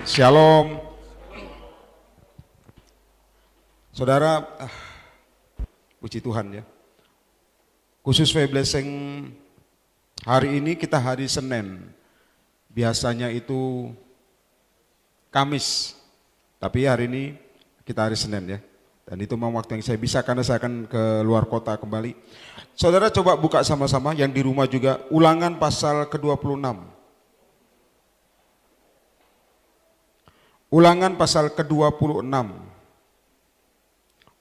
Shalom. Saudara, puji Tuhan ya. Khusus V Blessing hari ini kita hari Senin. Biasanya itu Kamis. Tapi hari ini kita hari Senin ya. Dan itu memang waktu yang saya bisa karena saya akan ke luar kota kembali. Saudara coba buka sama-sama yang di rumah juga Ulangan pasal ke-26. Ulangan pasal ke-26.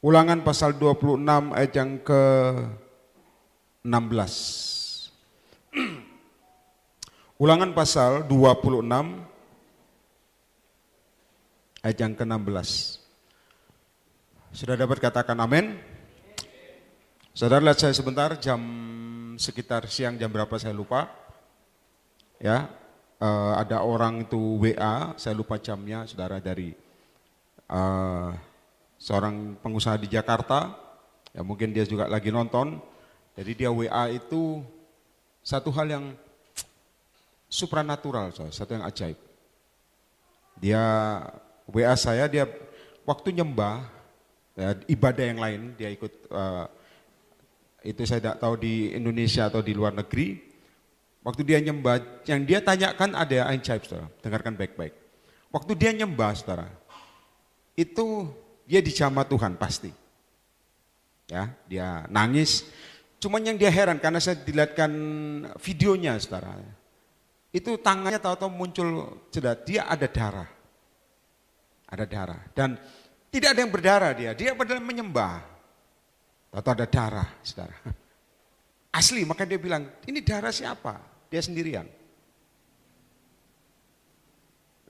Ulangan pasal 26 ayat yang ke-16. Ulangan pasal 26 ayat yang ke-16. Sudah dapat katakan amin? Saudara lihat saya sebentar, sekitar siang jam berapa saya lupa. Ya. Ada orang itu WA, saya lupa jamnya, saudara dari seorang pengusaha di Jakarta, ya mungkin dia juga lagi nonton, jadi dia WA itu satu hal yang supranatural, satu yang ajaib. Dia WA saya, dia waktu nyembah, ya, ibadah yang lain, dia ikut, itu saya tidak tahu di Indonesia atau di luar negeri. Waktu dia nyembah, yang dia tanyakan ada yang ajaib, saudara. Dengarkan baik-baik. Waktu dia nyembah, saudara, itu dia dijamah Tuhan pasti. Ya, dia nangis. Cuman yang dia heran karena saya dilihatkan videonya, saudara. Itu tangannya tahu-tahu muncul cedat. Dia ada darah. Ada darah. Dan tidak ada yang berdarah dia. Dia padahal menyembah. Tahu-tahu ada darah, saudara. Asli, maka dia bilang, ini darah siapa? Dia sendirian.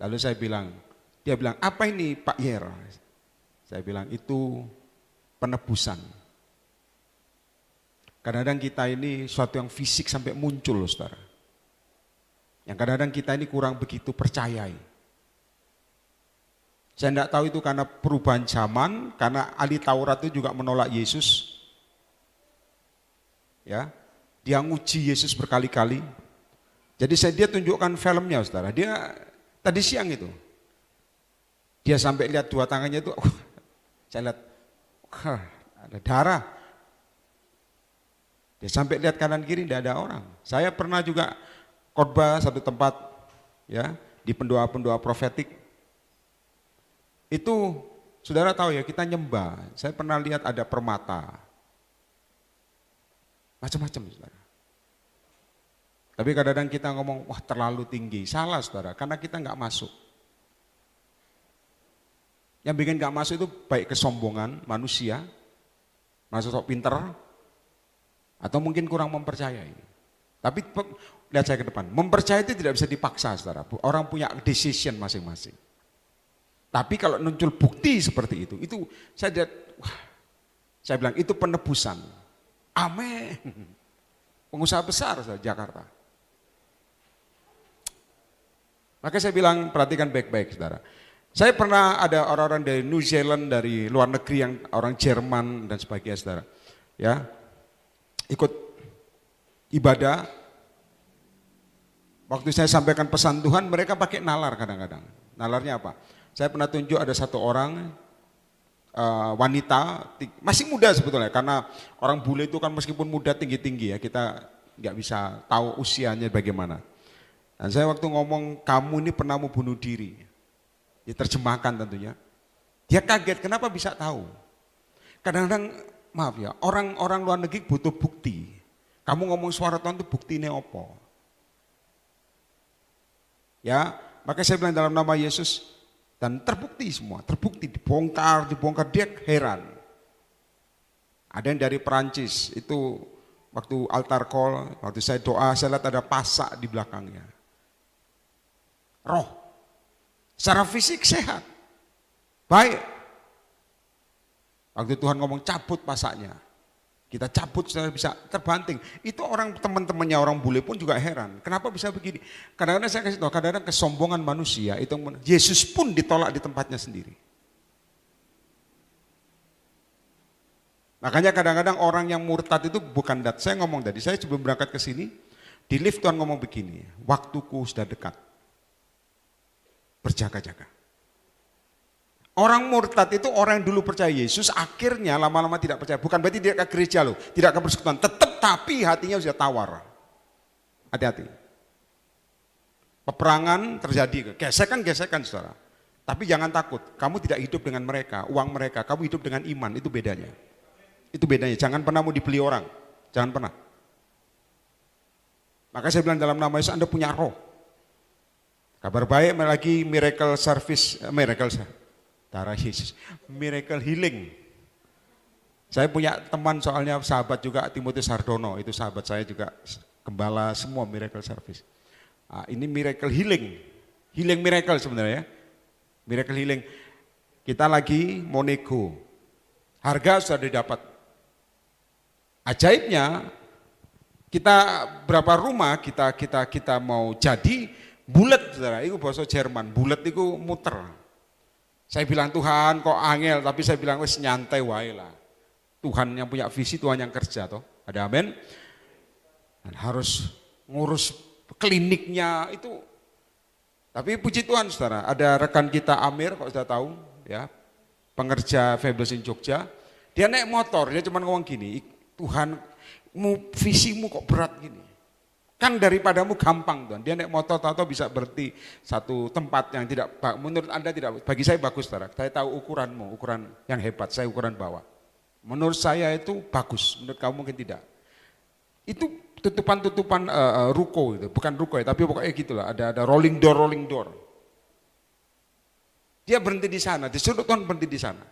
Lalu saya bilang, dia bilang, apa ini Pak Yer? Saya bilang, itu penebusan. Kadang-kadang kita ini suatu yang fisik sampai muncul, saudara. Yang kadang-kadang kita ini kurang begitu percayai. Saya tidak tahu itu karena perubahan zaman, karena ahli Taurat itu juga menolak Yesus. Ya, dia nguji Yesus berkali-kali. Jadi dia tunjukkan filmnya, saudara. Dia tadi siang itu, dia sampai lihat dua tangannya itu, saya lihat, ada darah. Dia sampai lihat kanan kiri tidak ada orang. Saya pernah juga khotbah satu tempat, ya, di pendoa-pendoa profetik. Itu, saudara tahu ya, kita nyembah. Saya pernah lihat ada permata. Macam-macam, saudara. Tapi kadang-kadang kita ngomong, wah terlalu tinggi. Salah, saudara, karena kita nggak masuk. Yang bikin nggak masuk itu baik kesombongan manusia, masuk sok pinter, atau mungkin kurang mempercayai. Tapi lihat saya ke depan, mempercayai itu tidak bisa dipaksa, saudara. Orang punya decision masing-masing. Tapi kalau muncul bukti seperti itu saya lihat, wah, saya bilang itu penebusan. Amin. Pengusaha besar Jakarta. Maka saya bilang perhatikan baik-baik, saudara. Saya pernah ada orang-orang dari New Zealand, dari luar negeri, yang orang Jerman dan sebagainya, saudara. Ya, ikut ibadah. Waktu saya sampaikan pesan Tuhan, mereka pakai nalar kadang-kadang. Nalarnya apa? Saya pernah tunjuk ada satu orang wanita, masih muda sebetulnya, karena orang bule itu kan meskipun muda tinggi-tinggi ya, kita nggak bisa tahu usianya bagaimana. Dan saya waktu ngomong, kamu ini pernah mau bunuh diri, diterjemahkan tentunya. Dia kaget, kenapa bisa tahu? Kadang-kadang, maaf ya, orang luar negeri butuh bukti. Kamu ngomong suara Tuhan itu bukti ini apa? Ya, maka saya bilang dalam nama Yesus, dan terbukti semua, terbukti, dibongkar, dia heran. Ada yang dari Perancis, itu waktu altar call, waktu saya doa, saya lihat ada pasak di belakangnya. Roh, secara fisik sehat, baik. Waktu Tuhan ngomong cabut pasaknya, kita cabut supaya bisa terbanting. Itu orang teman-temannya orang bule pun juga heran. Kenapa bisa begini? Kadang-kadang saya kasih tahu, kadang-kadang kesombongan manusia itu Yesus pun ditolak di tempatnya sendiri. Makanya kadang-kadang orang yang murtad itu bukan saya ngomong tadi, saya sebelum berangkat ke sini, di lift Tuhan ngomong begini, waktuku sudah dekat. berjaga-jaga. Orang murtad itu orang yang dulu percaya Yesus, akhirnya lama-lama tidak percaya. Bukan berarti tidak ke gereja loh, tidak ke persekutuan, tetap, tapi hatinya sudah tawar. Hati-hati. Peperangan terjadi, gesekan-gesekan saudara. Tapi jangan takut, kamu tidak hidup dengan mereka, uang mereka, kamu hidup dengan iman, itu bedanya. Itu bedanya, jangan pernah mau dibeli orang, jangan pernah. Maka saya bilang dalam nama Yesus Anda punya roh. Kabar baik lagi miracle service, darah Yesus, miracle healing. Saya punya teman soalnya sahabat juga, Timotius Hardono, itu sahabat saya juga, gembala semua miracle service. Nah, ini miracle healing, healing miracle sebenarnya ya. Miracle healing, kita lagi mau nego, harga sudah didapat. Ajaibnya, kita berapa rumah kita mau jadi bulat, saudara. Itu bahasa Jerman, bulat itu muter. Saya bilang Tuhan kok angel, tapi saya bilang wes nyantai wae lah. Tuhan yang punya visi, Tuhan yang kerja toh. Ada amin. Dan harus ngurus kliniknya itu. Tapi puji Tuhan saudara, ada rekan kita Amir, kalau sudah tahu ya, pengerja Fables in Jogja, dia naik motor, dia cuma ngomong gini, Tuhan, visimu kok berat gini, kan daripadamu gampang Tuhan. Dia naik motor atau bisa berhenti satu tempat yang tidak, menurut Anda tidak, bagi saya bagus saudara, saya tahu ukuranmu, ukuran yang hebat, saya ukuran bawah. Menurut saya itu bagus, menurut kamu mungkin tidak. Itu tutupan-tutupan ruko itu, bukan ruko ya, tapi pokoknya gitulah, ada rolling door. Dia berhenti di sana, disuruh Tuhan berhenti di sana.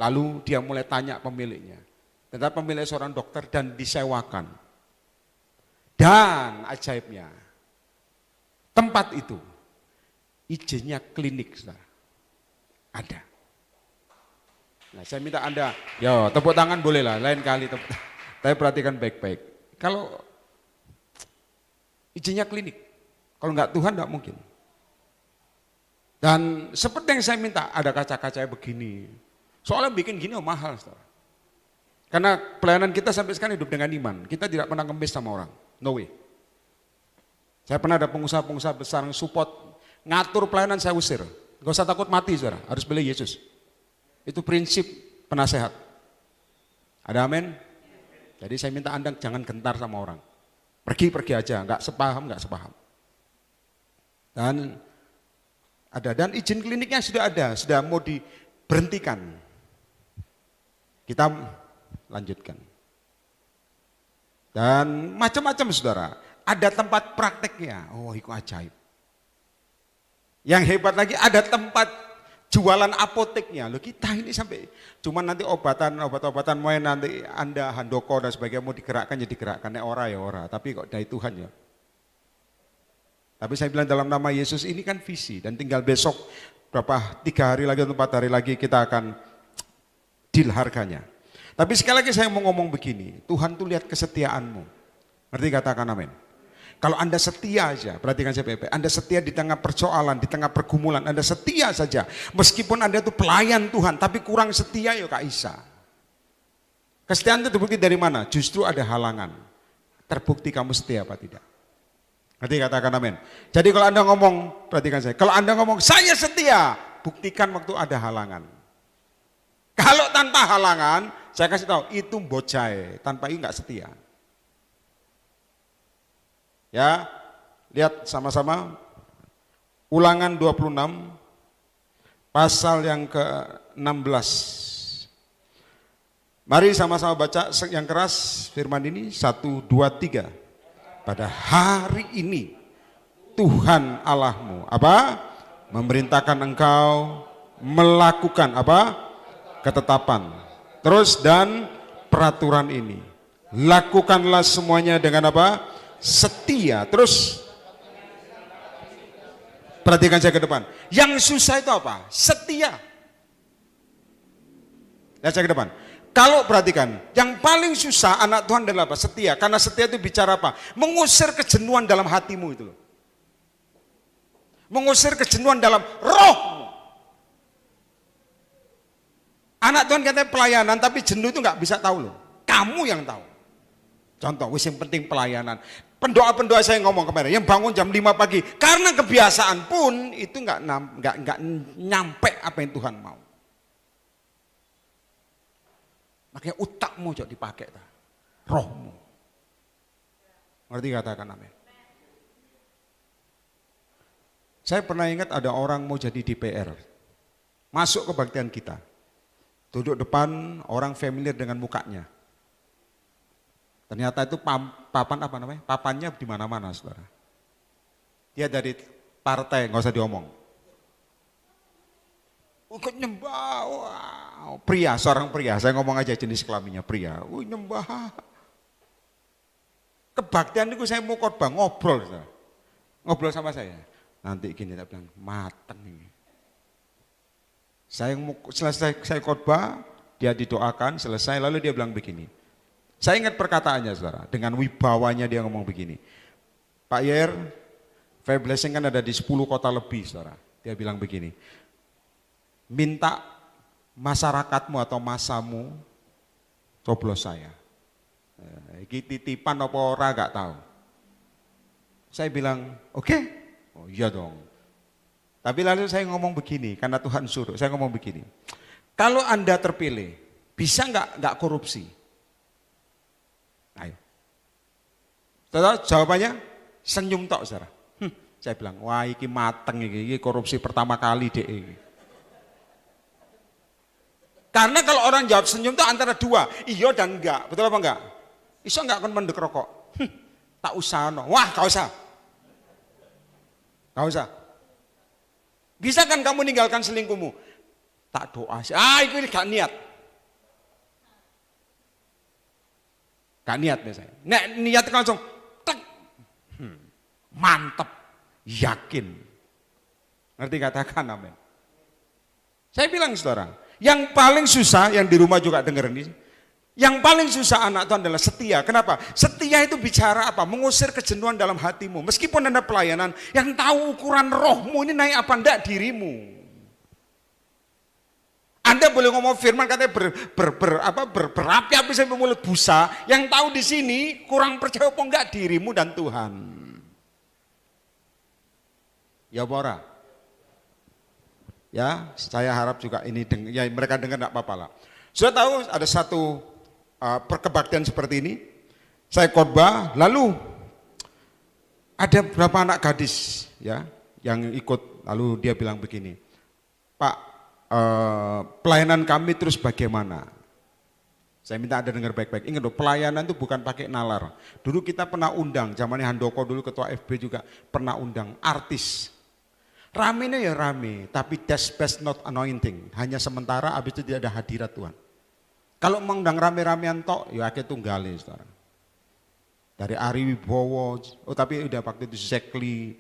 Lalu dia mulai tanya pemiliknya. Ternyata pemilik seorang dokter dan disewakan. Dan ajaibnya, tempat itu izinnya klinik, saudara. Ada. Nah, saya minta Anda, yo tepuk tangan boleh lah, lain kali tepuk tangan. Tapi perhatikan baik-baik. Kalau izinnya klinik, kalau enggak Tuhan enggak mungkin. Dan seperti yang saya minta, ada kaca-kacanya begini. Soalnya bikin gini mahal. Saudara. Karena pelayanan kita sampai sekarang hidup dengan iman. Kita tidak pernah ngemis sama orang. No way. Saya pernah ada pengusaha-pengusaha besar yang support, ngatur pelayanan saya usir. Gak usah takut mati saudara, harus beli Yesus. Itu prinsip penasehat. Ada amin? Jadi saya minta Anda jangan gentar sama orang. Pergi aja, nggak sepaham. Dan izin kliniknya sudah ada, sudah mau diberhentikan. Kita lanjutkan. Dan macam-macam saudara, ada tempat prakteknya. Oh, itu ajaib. Yang hebat lagi ada tempat jualan apoteknya. Loh kita ini sampai cuman nanti obat-obatan mau nanti Anda handoko dan sebagainya mau digerakkan ya digerakkan, ora ya ora, tapi kok dari Tuhan ya. Tapi saya bilang dalam nama Yesus ini kan visi dan tinggal besok berapa 3 hari lagi atau 4 hari lagi kita akan deal harganya. Tapi sekali lagi saya mau ngomong begini, Tuhan tuh lihat kesetiaanmu. Ngerti katakan amin. Kalau Anda setia aja, perhatikan saya baik-baik, Anda setia di tengah persoalan, di tengah pergumulan, Anda setia saja. Meskipun Anda itu pelayan Tuhan, tapi kurang setia ya Kak Isa. Kesetiaan itu terbukti dari mana? Justru ada halangan. Terbukti kamu setia apa tidak. Nanti katakan amin. Jadi kalau Anda ngomong, perhatikan saya, kalau Anda ngomong saya setia, buktikan waktu ada halangan. Kalau tanpa halangan, saya kasih tahu, itu bocai, tanpa ini enggak setia. Ya, lihat sama-sama Ulangan 26 pasal yang ke-16. Mari sama-sama baca yang keras firman ini 1, 2, 3. Pada hari ini Tuhan Allahmu memerintahkan engkau melakukan ketetapan. Terus dan peraturan ini. Lakukanlah semuanya dengan setia. Terus perhatikan saya ke depan. Yang susah itu apa? Setia. Lihat saya ke depan. Kalau perhatikan, yang paling susah anak Tuhan adalah apa? Setia. Karena setia itu bicara apa? Mengusir kejenuhan dalam hatimu itu loh. Mengusir kejenuhan dalam rohmu. Anak Tuhan katanya pelayanan, tapi jenuh itu nggak bisa tahu loh. Kamu yang tahu. Contoh, yang penting pelayanan. Pendoa-pendoa saya ngomong kemarin, yang bangun jam 5 pagi, karena kebiasaan pun itu nggak nyampe apa yang Tuhan mau. Makanya utakmu jauh dipakai, rohmu. Ngerti katakan amin. Saya pernah ingat ada orang mau jadi DPR, masuk kebaktian kita, duduk depan orang familiar dengan mukanya. Ternyata itu papannya di mana-mana, saudara. Dia dari partai, nggak usah diomong. Ikut nyembah, wow. Pria, seorang pria, saya ngomong aja jenis kelaminnya pria. Nyembah. Kebaktian itu saya mau khotbah, ngobrol, saudara. Ngobrol sama saya. Nanti gini, dia bilang, mateng ini. Selesai saya khotbah, dia didoakan, selesai, lalu dia bilang begini. Saya ingat perkataannya, saudara, dengan wibawanya dia ngomong begini. Pak Yer, Fair Blessing kan ada di 10 kota lebih, saudara. Dia bilang begini, minta masyarakatmu atau masamu coblos saya. Ini titipan apa ora gak tahu. Saya bilang, oke. Oh iya dong. Tapi lalu saya ngomong begini, karena Tuhan suruh, saya ngomong begini. Kalau Anda terpilih, bisa nggak korupsi? Ayo. Saudara, jawabannya senyum tok, saudara. Saya bilang, wah iki mateng iki korupsi pertama kali deh. Karena kalau orang jawab senyum itu antara dua, iya dan enggak, betul apa enggak? Iso enggak akan mendek rokok? Tak usah no. Wah, gak usah. Gak usah. Bisa kan kamu ninggalkan selingkuhmu? Tak doa sih. Itu gak niat. Gak niat biasanya. Niat langsung tek. Mantep. Yakin. Ngerti katakan amin. Saya bilang saudara, yang paling susah, yang di rumah juga dengar ini, yang paling susah anak itu adalah setia. Kenapa? Setia itu bicara apa? Mengusir kejenuhan dalam hatimu. Meskipun Anda pelayanan, yang tahu ukuran rohmu ini naik apa enggak dirimu. Anda boleh ngomong firman katanya berapi-api sampai mulut busa. Yang tahu di sini kurang percaya apa enggak dirimu dan Tuhan. Ya Bora. Ya, saya harap juga ini ya mereka dengar enggak apa-apa lah. Sudah tahu ada satu perkebaktian seperti ini, saya khotbah, lalu ada beberapa anak gadis ya yang ikut, lalu dia bilang begini, Pak, pelayanan kami terus bagaimana? Saya minta Anda dengar baik-baik. Ingat loh, pelayanan itu bukan pakai nalar. Dulu kita pernah undang, zamannya Handoko dulu ketua FB juga pernah undang artis. Ramenya ya rame, tapi that's best not anointing. Hanya sementara, habis itu tidak ada hadirat Tuhan. Kalau mengundang rame-ramean tok, ya akhirnya tunggali saudara. Dari Ari Wibowo, tapi udah waktu itu Zekli,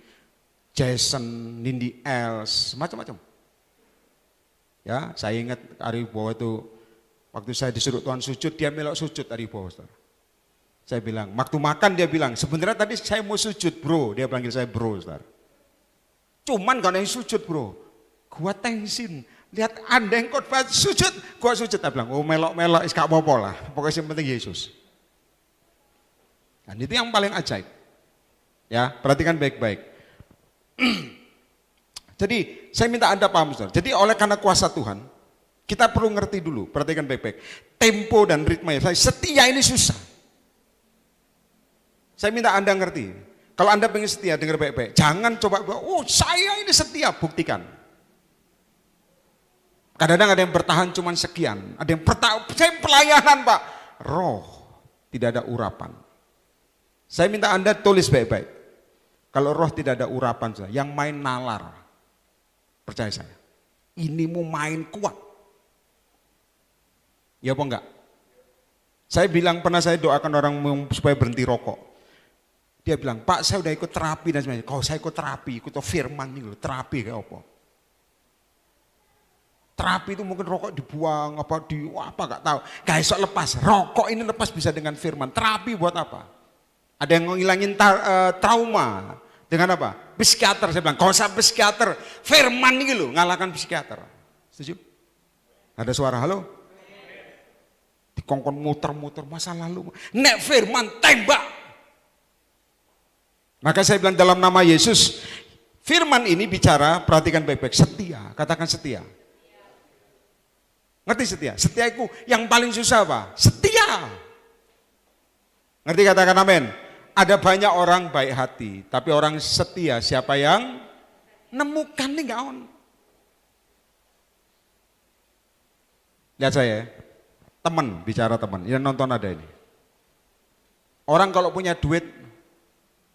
Jason, Nindi Els, macam-macam. Ya, saya ingat Ari Wibowo itu, waktu saya disuruh Tuhan sujud, dia melok sujud Ari Wibowo saudara. Saya bilang, waktu makan dia bilang, sebenarnya tadi saya mau sujud bro, dia panggil saya bro saudara. Cuman gak ada yang sujud bro, gua tensin. Lihat Anda yang khotbah sujud, gua sujud. Dia bilang, oh melok-melok, gak apa-apa lah. Pokoknya yang penting Yesus. Dan itu yang paling ajaib. Ya, perhatikan baik-baik. Jadi saya minta Anda paham, saudara. Jadi oleh karena kuasa Tuhan, kita perlu ngerti dulu, perhatikan baik-baik. Tempo dan ritme saya setia ini susah. Saya minta Anda ngerti. Kalau Anda pengen setia, dengar baik-baik. Jangan coba, oh saya ini setia, buktikan. Kadang-kadang ada yang bertahan cuma sekian, ada yang bertahan, saya pelayanan Pak, roh tidak ada urapan. Saya minta Anda tulis baik-baik. Kalau roh tidak ada urapan, yang main nalar, percaya saya, ini mau main kuat. Ya apa enggak? Saya bilang pernah saya doakan orang supaya berhenti rokok. Dia bilang, Pak saya udah ikut terapi dan sebagainya. Kalau saya ikut terapi, ikut firman nih, terapi kayak apa? Terapi itu mungkin rokok dibuang, apa gak tahu. Gak esok lepas, rokok ini lepas bisa dengan firman. Terapi buat apa? Ada yang ngilangin trauma dengan apa? Psikiater, saya bilang, kalau usah psikiater, firman ini loh ngalahkan psikiater. Setuju? Ada suara halo? Dikongkon muter-muter masa lalu. Nek firman tembak. Maka saya bilang dalam nama Yesus, firman ini bicara, perhatikan baik-baik, setia, katakan setia. Ngerti setia? Setia itu yang paling susah apa? Setia. Ngerti, katakan amin. Ada banyak orang baik hati, tapi orang setia siapa yang nemukan nih gak on. Lihat saya, teman, bicara teman, yang nonton ada ini. Orang kalau punya duit,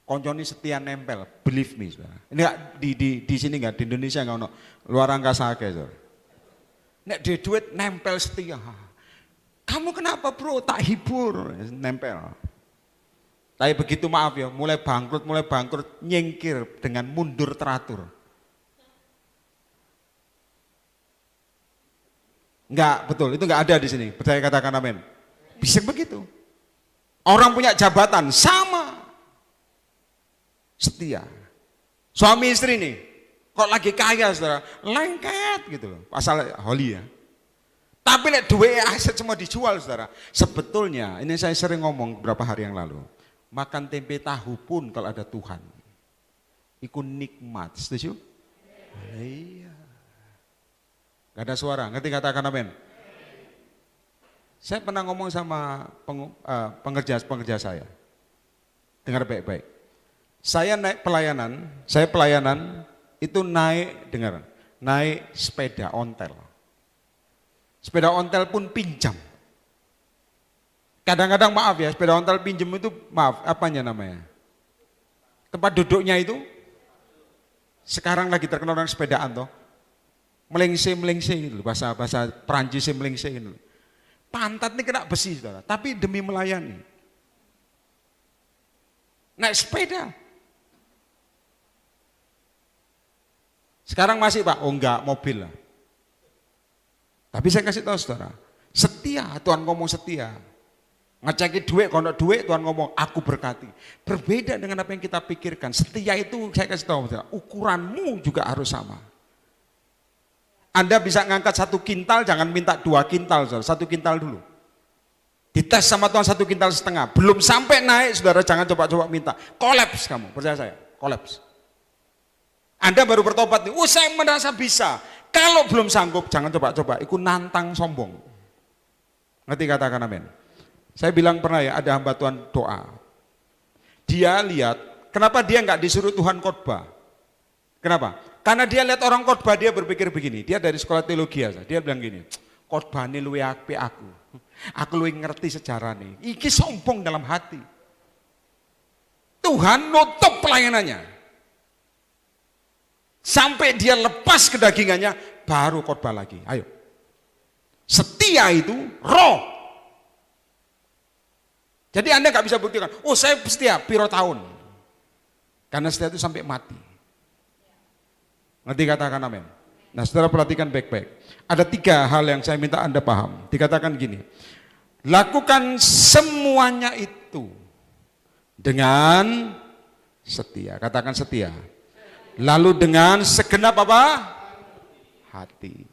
konconi setia nempel, believe me. Saudara. Ini gak, di sini nggak, di Indonesia nggak ono, luar angkasa akeh. Nek di duit nempel setia. Kamu kenapa bro? Tak hibur, nempel. Tapi begitu maaf ya, mulai bangkrut, nyingkir dengan mundur teratur. Enggak, betul, itu enggak ada di sini. Percaya katakan amin. Bisa begitu. Orang punya jabatan sama. Setia. Suami istri nih, kok lagi kaya saudara, lengket gitu loh. Pasal holy ya. Tapi nek duit aset semua dijual saudara. Sebetulnya, ini saya sering ngomong beberapa hari yang lalu. Makan tempe tahu pun kalau ada Tuhan. Iku nikmat, setuju? Iya. Gak ada suara, ngerti katakan amin? Saya pernah ngomong sama pengerja saya. Dengar baik-baik. Saya pelayanan itu naik sepeda ontel. Sepeda ontel pun pinjam. Kadang-kadang maaf ya, sepeda ontel pinjam itu maaf, apanya namanya? Tempat duduknya itu sekarang lagi terkenal dengan sepedaan toh. Melengse gitu, bahasa Perancis melengse gitu. Pantat ini kena besi saudara, tapi demi melayani. Naik sepeda. Sekarang masih Pak, oh enggak, mobil lah. Tapi saya kasih tahu saudara, setia, Tuhan ngomong setia. Ngeceki duit, kalau duit Tuhan ngomong aku berkati. Berbeda dengan apa yang kita pikirkan. Setia itu saya kasih tahu saudara, ukuranmu juga harus sama. Anda bisa ngangkat 1 kintal, jangan minta 2 kintal, saudara. 1 kintal dulu. Dites sama Tuhan 1,5 kintal. Belum sampai naik, saudara, jangan coba-coba minta. Kolaps kamu, percaya saya, kolaps. Anda baru bertobat nih, saya merasa bisa. Kalau belum sanggup, jangan coba-coba, ikut nantang sombong. Ngerti katakan amin. Saya bilang pernah ya, ada hamba Tuhan doa. Dia lihat, kenapa dia nggak disuruh Tuhan khotbah? Kenapa? Karena dia lihat orang khotbah, dia berpikir begini, dia dari sekolah teologi aja, dia bilang gini, khotbah ini luwe apik aku luwe ngerti sejarah nih, iki sombong dalam hati. Tuhan nutup pelayanannya, sampai dia lepas kedagingannya, baru khotbah lagi. Ayo, setia itu roh. Jadi Anda nggak bisa buktikan, saya setia piro tahun, karena setia itu sampai mati. Ngerti katakan amin. Nah saudara perhatikan baik-baik. Ada 3 hal yang saya minta Anda paham. Dikatakan gini, lakukan semuanya itu dengan setia. Katakan setia. Lalu dengan segenap apa? Hati.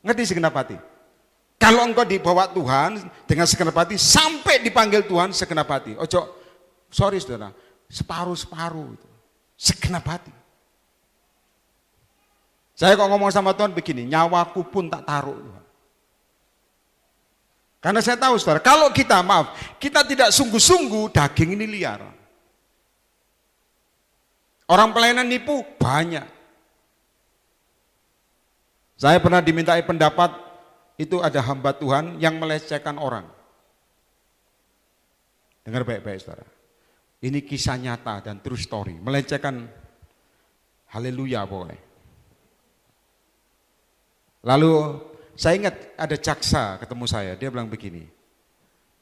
Ngerti segenap hati? Kalau engkau dibawa Tuhan dengan segenap hati, sampai dipanggil Tuhan segenap hati. Ojo, sorry saudara, separuh-separuh itu. Segenap hati. Saya kok ngomong sama Tuhan begini, nyawaku pun tak taruh. Karena saya tahu saudara, kalau kita kita tidak sungguh-sungguh, daging ini liar. Orang pelayanan nipu banyak. Saya pernah dimintai pendapat, itu ada hamba Tuhan yang melecehkan orang. Dengar baik-baik saudara. Ini kisah nyata dan true story, melecehkan, haleluya pokoknya. Lalu saya ingat ada jaksa ketemu saya, dia bilang begini,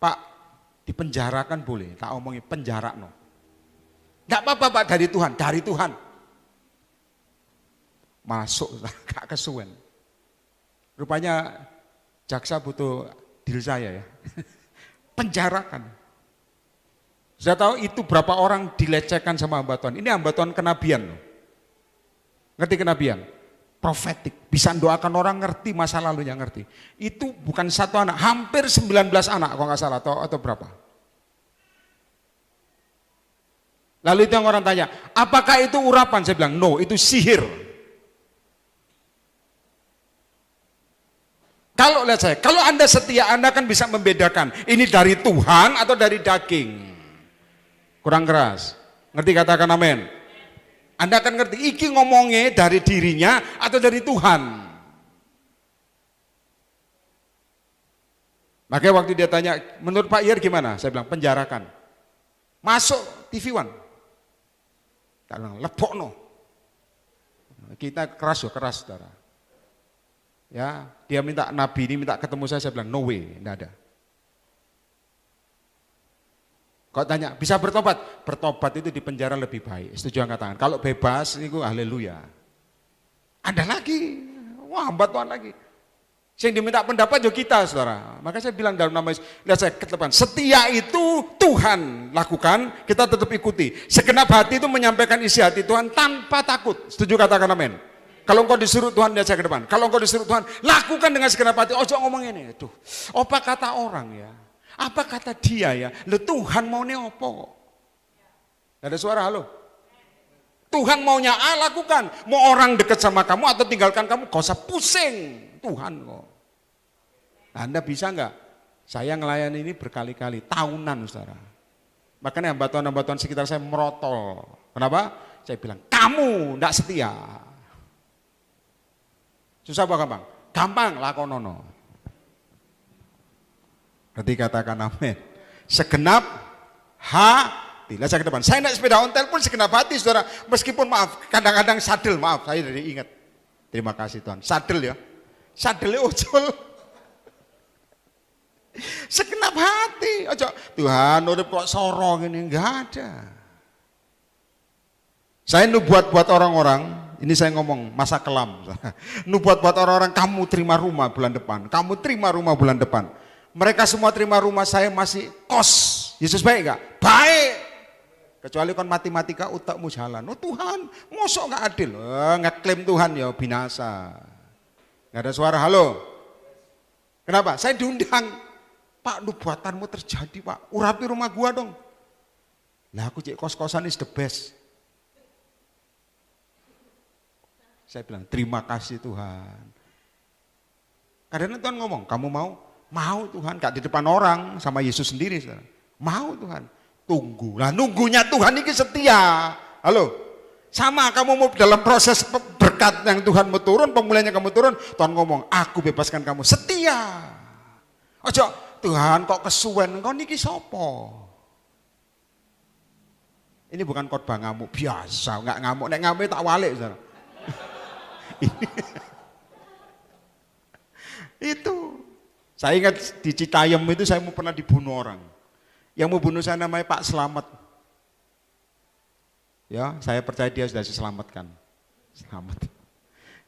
Pak, dipenjarakan boleh, tak omongin penjara no. Gak apa-apa Pak, dari Tuhan. Masuk, gak kesuwen. Rupanya jaksa butuh deal saya ya, penjarakan. Saya tahu itu berapa orang dilecehkan sama hamba Tuhan, ini hamba Tuhan kenabian loh. Ngerti kenabian? Profetik, bisa doakan orang, ngerti masa lalunya, ngerti. Itu bukan 1 anak, hampir 19 anak kalau nggak salah, atau berapa. Lalu itu yang orang tanya, apakah itu urapan? Saya bilang, no, itu sihir. Kalau lihat saya, kalau Anda setia, Anda kan bisa membedakan ini dari Tuhan atau dari daging. Kurang keras. Ngerti, katakan amin. Anda akan ngerti, iki ngomongnya dari dirinya atau dari Tuhan. Makanya waktu dia tanya, menurut Pak Yer gimana? Saya bilang, penjarakan. Masuk TV One. Tak bilang, lepokno. Kita keras, saudara. Ya, dia minta nabi ini minta ketemu saya bilang no way, enggak ada. Kau tanya, bisa bertobat? Bertobat itu di penjara lebih baik. Setuju angkat tangan. Kalau bebas, itu haleluya. Ada lagi, wah hamba Tuhan lagi. Yang diminta pendapat juga kita, saudara. Maka saya bilang dalam nama Yesus, lihat saya ke depan. Setia itu Tuhan lakukan, kita tetap ikuti. Segenap hati itu menyampaikan isi hati Tuhan tanpa takut. Setuju, katakan amin. Kalau engkau disuruh Tuhan, lihat saya ke depan. Kalau engkau disuruh Tuhan, lakukan dengan segenap hati. Ojo ngomong ini. Tuh, apa kata orang ya? Apa kata dia ya? Lu Tuhan maunya apa kok? Gak ada suara, halo? Tuhan maunya A, lakukan. Mau orang dekat sama kamu atau tinggalkan kamu, gak usah pusing. Tuhan kok. Anda bisa nggak? Saya ngelayani ini berkali-kali, tahunan, saudara. Makanya hamba Tuhan sekitar saya merotol. Kenapa? Saya bilang, kamu nggak setia. Susah apa gampang? Gampang, lakonono. Berarti katakan amin. Segenap hati. Lihat saya ke depan. Saya naik sepeda ontel pun segenap hati, saudara. Meskipun maaf, kadang-kadang sadel, maaf, saya dari ingat. Terima kasih Tuhan. Sadel ya. Sadelnya ojol. Segenap hati. Ojo, Tuhan urip kok sorong ini, enggak ada. Saya nubuat buat orang-orang. Ini saya ngomong masa kelam. Nubuat buat orang-orang, kamu terima rumah bulan depan. Kamu terima rumah bulan depan. Mereka semua terima rumah, saya masih kos. Yesus baik gak? Baik. Kecuali kon matematika utakmu jalan. Oh Tuhan, mosok gak adil. Ngeklaim Tuhan ya binasa. Gak ada suara, halo. Kenapa? Saya diundang. Pak, nubuatanmu terjadi Pak. Urapi rumah gua dong. Nah aku cek kos-kosan is the best. Saya bilang, terima kasih Tuhan. Kadang-kadang Tuhan ngomong, kamu mau? Mau Tuhan, gak di depan orang, sama Yesus sendiri. Saudara. Mau Tuhan, tunggu. Lah nunggunya Tuhan ini setia. Halo, sama kamu mau dalam proses berkat yang Tuhan mau turun, pemulihannya kamu turun, Tuhan ngomong, aku bebaskan kamu, setia. Ojo, Tuhan kok kesuwen, kau niki sopo? Ini bukan khotbah ngamuk, biasa, nggak ngamuk, nek ngamuk tak walik. Saudara. Itu saya ingat di Citayam itu saya mau pernah dibunuh orang. Yang mau bunuh saya namanya Pak Slamet. Ya, saya percaya dia sudah diselamatkan. Selamat.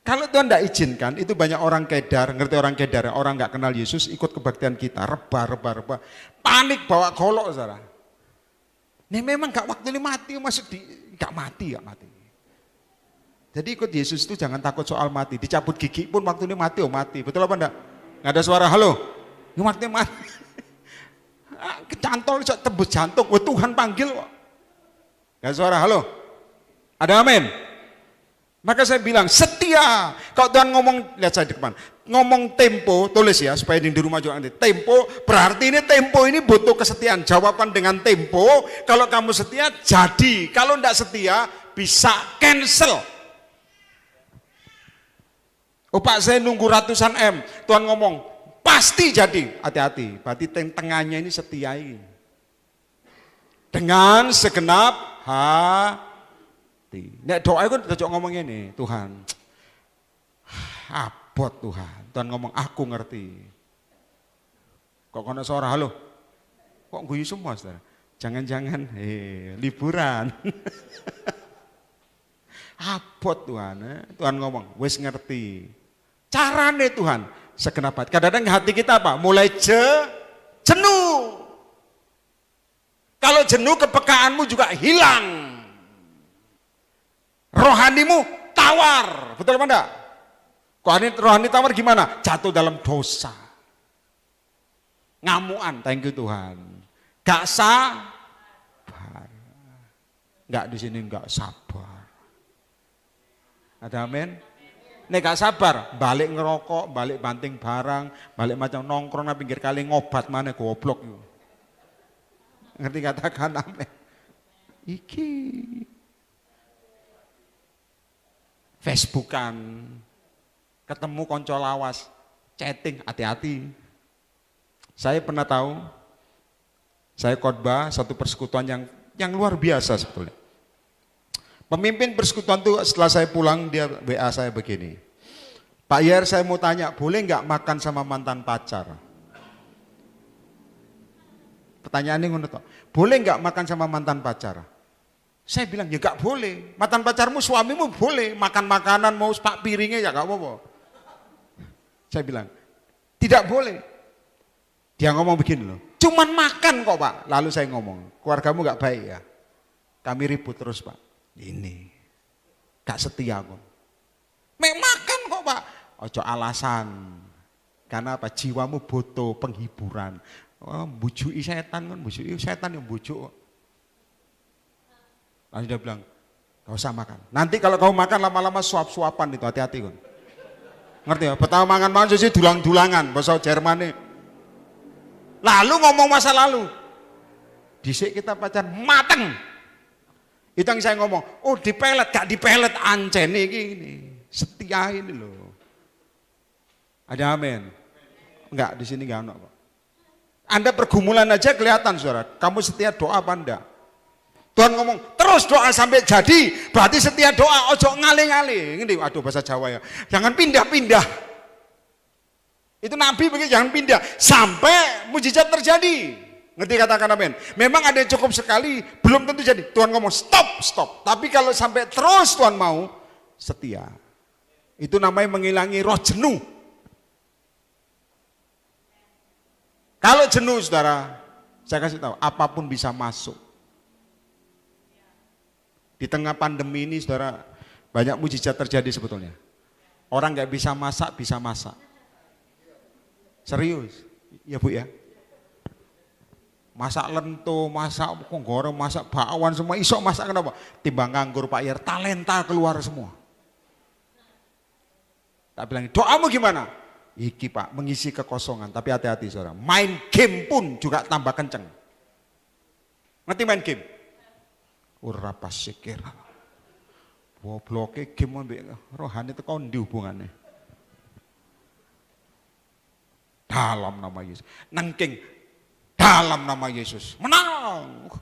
Kalau Tuhan tidak izinkan, itu banyak orang kedar, ngerti orang kedar, orang nggak kenal Yesus ikut kebaktian kita, reba, panik bawa golok, saudara. Ini memang nggak waktu ini mati, masuk di nggak mati. Jadi ikut Yesus itu jangan takut soal mati. Dicabut gigi pun waktu ini mati, mati. Betul apa enggak? Nggak ada suara, halo? Ini waktu ini mati. Kecantol, tembus jantung. Oh, Tuhan panggil kok. Nggak ada suara, halo? Ada amin? Maka saya bilang, setia. Kalau Tuhan ngomong, lihat saya di depan. Ngomong tempo, tulis ya, supaya di rumah juga nanti. Tempo, berarti ini tempo ini butuh kesetiaan. Jawaban dengan tempo, kalau kamu setia, jadi. Kalau enggak setia, bisa cancel. Oh Pak, saya nunggu ratusan M. Tuhan ngomong, pasti jadi. Hati-hati, berarti tengahnya ini setiai. Dengan segenap hati. Nek doa itu udah ngomong ini, Tuhan, abot Tuhan. Tuhan ngomong, aku ngerti. Kok kono suara, halo? Kok guyu semua, saudara? Jangan-jangan, liburan. Abot Tuhan, Tuhan ngomong, wis ngerti. Carane Tuhan, segenap hati. Kadang-kadang hati kita apa? Mulai jenuh. Kalau jenuh, kepekaanmu juga hilang. Rohanimu tawar, betul apa enggak? Rohani tawar gimana? Jatuh dalam dosa. Ngamuan, thank you Tuhan. Gak sabar. Enggak di sini enggak sabar. Ada amin? Nek gak sabar, balik ngerokok, balik banting barang, balik macam nongkrong nang pinggir kali ngobat mana goblok itu. Ngerti katakan amin? Iki Facebookan, ketemu konco lawas, chatting, hati-hati. Saya pernah tahu, saya khotbah satu persekutuan yang luar biasa sebetulnya. Pemimpin persekutuan itu setelah saya pulang dia WA saya begini, Pak Yer saya mau tanya, boleh nggak makan sama mantan pacar? Pertanyaannya ngono toh, boleh nggak makan sama mantan pacar? Saya bilang ya nggak boleh, mantan pacarmu suamimu boleh makan makanan mau sepak piringnya ya nggak apa-apa. Saya bilang tidak boleh. Dia ngomong begini loh, cuman makan kok Pak. Lalu saya ngomong, keluargamu nggak baik ya, kami ribut terus Pak. Ini gak setia kok. Makan kok Pak. Ojo alasan. Karena apa? Jiwamu butuh penghiburan. Oh, bujui setan kan, bujui setan yang bujuk. Lalu dia bilang, gak usah makan. Nanti kalau kamu makan lama-lama suap-suapan itu, hati-hati kan. Ngerti ya? Pertama mangan sih dulang-dulangan, bahasa Jerman nih. Lalu ngomong masa lalu. Disik kita pacaran mateng. Itu yang saya ngomong, oh dipelet, gak dipelet ancen ini. Setia ini loh. Ada amin? Enggak, di sini enggak ada. Anda pergumulan aja kelihatan saudara, kamu setia doa apa enggak? Tuhan ngomong, terus doa sampai jadi, berarti setia doa, ojo ngalih-ngalih. Ini aduh bahasa Jawa ya, jangan pindah-pindah. Itu Nabi begitu, jangan pindah, sampai mujizat terjadi. Ngerti katakan amin? Memang ada yang cukup sekali, belum tentu jadi. Tuhan ngomong stop. Tapi kalau sampai terus Tuhan mau, setia. Itu namanya menghilangi roh jenuh. Kalau jenuh saudara, saya kasih tahu, apapun bisa masuk. Di tengah pandemi ini saudara, banyak mujizat terjadi sebetulnya. Orang nggak bisa masak, bisa masak. Serius, ya Bu ya. Masak lento, masak konggorong, masak bakwan semua isok masak kenapa? Timbang nganggur Pak Yer, talenta keluar semua. Tak bilang, doamu gimana? Iki Pak, mengisi kekosongan, tapi hati-hati saudara. Main game pun juga tambah kenceng. Ngerti main game? Ora pas sikir. Bloke game ambek rohani itu kau ndi hubungannya? Dalam nama Yesus. Nangking dalam nama Yesus menang.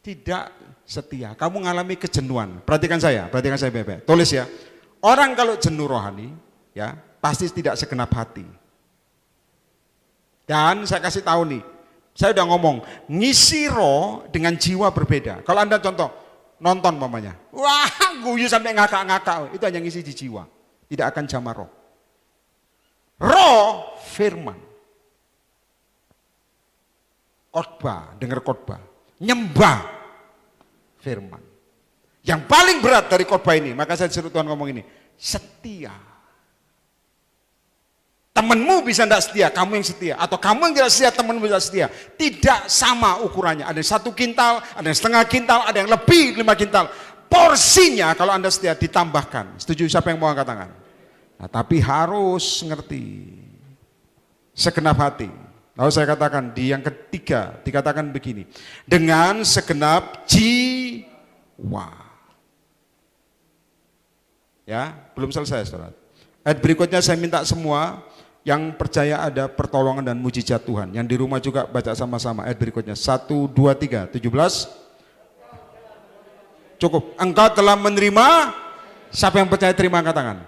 Tidak setia, kamu mengalami kejenuhan. Perhatikan saya Bebe. Tulis ya, orang kalau jenuh rohani ya pasti tidak segenap hati. Dan saya kasih tahu nih, saya udah ngomong ngisi roh dengan jiwa berbeda. Kalau Anda contoh nonton mamanya, wah guyu sampai ngakak-ngakak, itu hanya ngisi di jiwa, tidak akan jamah roh. Roh firman, khotbah, dengar khotbah, nyembah firman. Yang paling berat dari khotbah ini, maka saya disuruh Tuhan ngomong ini, setia. Temanmu bisa tidak setia, kamu yang setia, atau kamu yang tidak setia, temanmu tidak setia. Tidak sama ukurannya. Ada yang 1 kintal, ada yang setengah kintal, ada yang lebih 5 kintal. Porsinya kalau Anda setia ditambahkan. Setuju siapa yang mau angkat tangan? Nah, tapi harus ngerti, segenap hati. Lalu saya katakan di yang ketiga, dikatakan begini, dengan segenap jiwa. Ya, belum selesai saudara. Ayat berikutnya saya minta semua yang percaya ada pertolongan dan mujizat Tuhan. Yang di rumah juga baca sama-sama ayat berikutnya. 1, 2, 3, 17. Cukup. Engkau telah menerima, siapa yang percaya terima angkat tangan.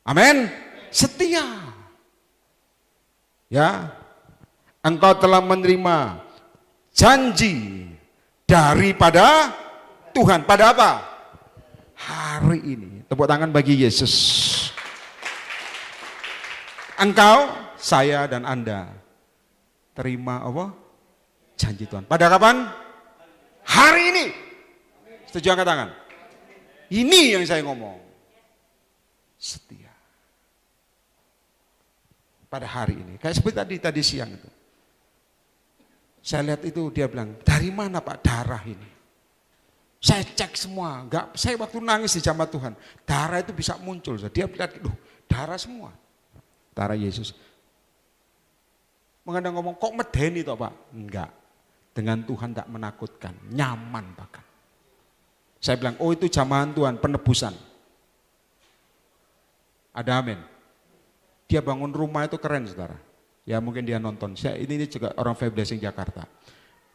Amin. Setia. Ya, engkau telah menerima janji daripada Tuhan. Pada apa? Hari ini. Tepuk tangan bagi Yesus. Engkau, saya dan Anda terima apa? Janji Tuhan. Pada kapan? Hari ini. Setuju angkat tangan? Ini yang saya ngomong. Setia. Pada hari ini, kayak seperti tadi siang itu. Saya lihat itu dia bilang, dari mana Pak darah ini? Saya cek semua, enggak, saya waktu nangis di jamaah Tuhan, darah itu bisa muncul. Dia lihat, darah semua. Darah Yesus. Mengenai ngomong, kok medeni toh Pak? Enggak. Dengan Tuhan enggak menakutkan, nyaman bahkan. Saya bilang, oh itu jamahan Tuhan, penebusan. Ada amin. Dia bangun rumah itu keren saudara. Ya mungkin dia nonton. Ini juga orang Faith Blessing Jakarta.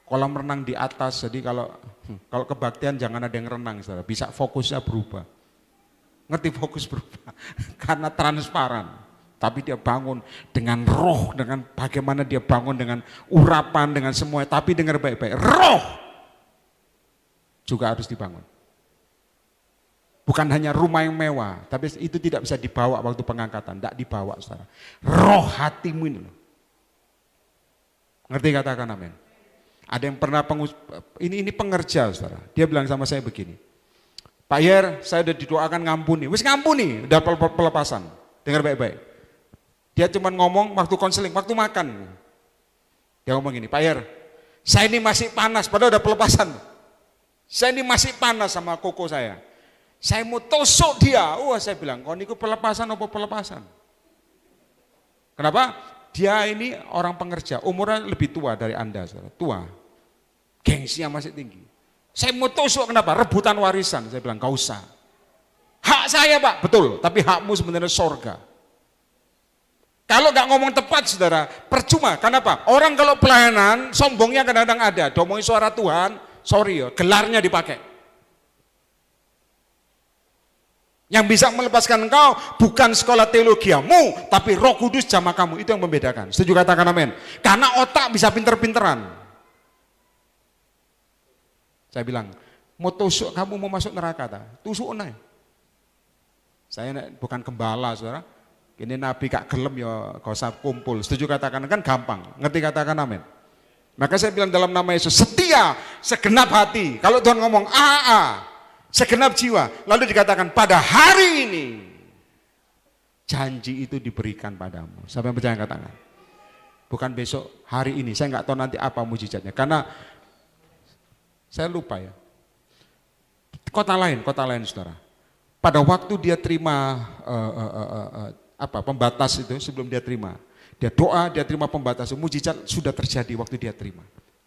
Kolam renang di atas, jadi kalau kebaktian jangan ada yang renang saudara. Bisa fokusnya berubah. Ngerti fokus berubah? Karena transparan. Tapi dia bangun dengan roh, dengan bagaimana dia bangun dengan urapan, dengan semua. Tapi dengar baik-baik, roh juga harus dibangun. Bukan hanya rumah yang mewah, tapi itu tidak bisa dibawa waktu pengangkatan, tidak dibawa saudara. Roh hatimu ini loh. Ngerti katakan amin. Ada yang pernah ini pengerja saudara. Dia bilang sama saya begini, Pak Yer, saya udah didoakan ngampuni. Wis ngampuni, udah pelepasan. Dengar baik-baik. Dia cuma ngomong waktu konseling, waktu makan. Dia ngomong gini, Pak Yer, saya ini masih panas, padahal udah pelepasan. Saya ini masih panas sama koko saya. Saya mau tusuk dia. Wah saya bilang, kau ini pelepasan apa pelepasan? Kenapa? Dia ini orang pengerja, umurnya lebih tua dari Anda, saudara. Tua. Gengsinya masih tinggi. Saya mau tusuk, kenapa? Rebutan warisan. Saya bilang, gak usah. Hak saya Pak, betul. Tapi hakmu sebenarnya sorga. Kalau nggak ngomong tepat saudara, percuma. Kenapa? Orang kalau pelayanan, sombongnya kadang-kadang ada. Domongin suara Tuhan, sorry ya, gelarnya dipakai. Yang bisa melepaskan engkau bukan sekolah teologiamu, tapi Roh Kudus jamaah kamu. Itu yang membedakan. Setuju katakan amin. Karena otak bisa pinter-pinteran. Saya bilang, mau tusuk kamu mau masuk neraka, tusuk naik. Saya bukan gembala saudara. Ini Nabi kak gelem ya gak usah kumpul. Setuju katakan kan gampang. Ngerti katakan amin. Maka saya bilang dalam nama Yesus, setia segenap hati. Kalau Tuhan ngomong segenap jiwa. Lalu dikatakan pada hari ini janji itu diberikan padamu. Siapa yang percaya katakan? Bukan besok, hari ini. Saya nggak tahu nanti apa mujizatnya. Karena saya lupa ya. Kota lain saudara. Pada waktu dia terima pembatas itu sebelum dia terima. Dia doa, dia terima pembatas, mujizat sudah terjadi waktu dia terima.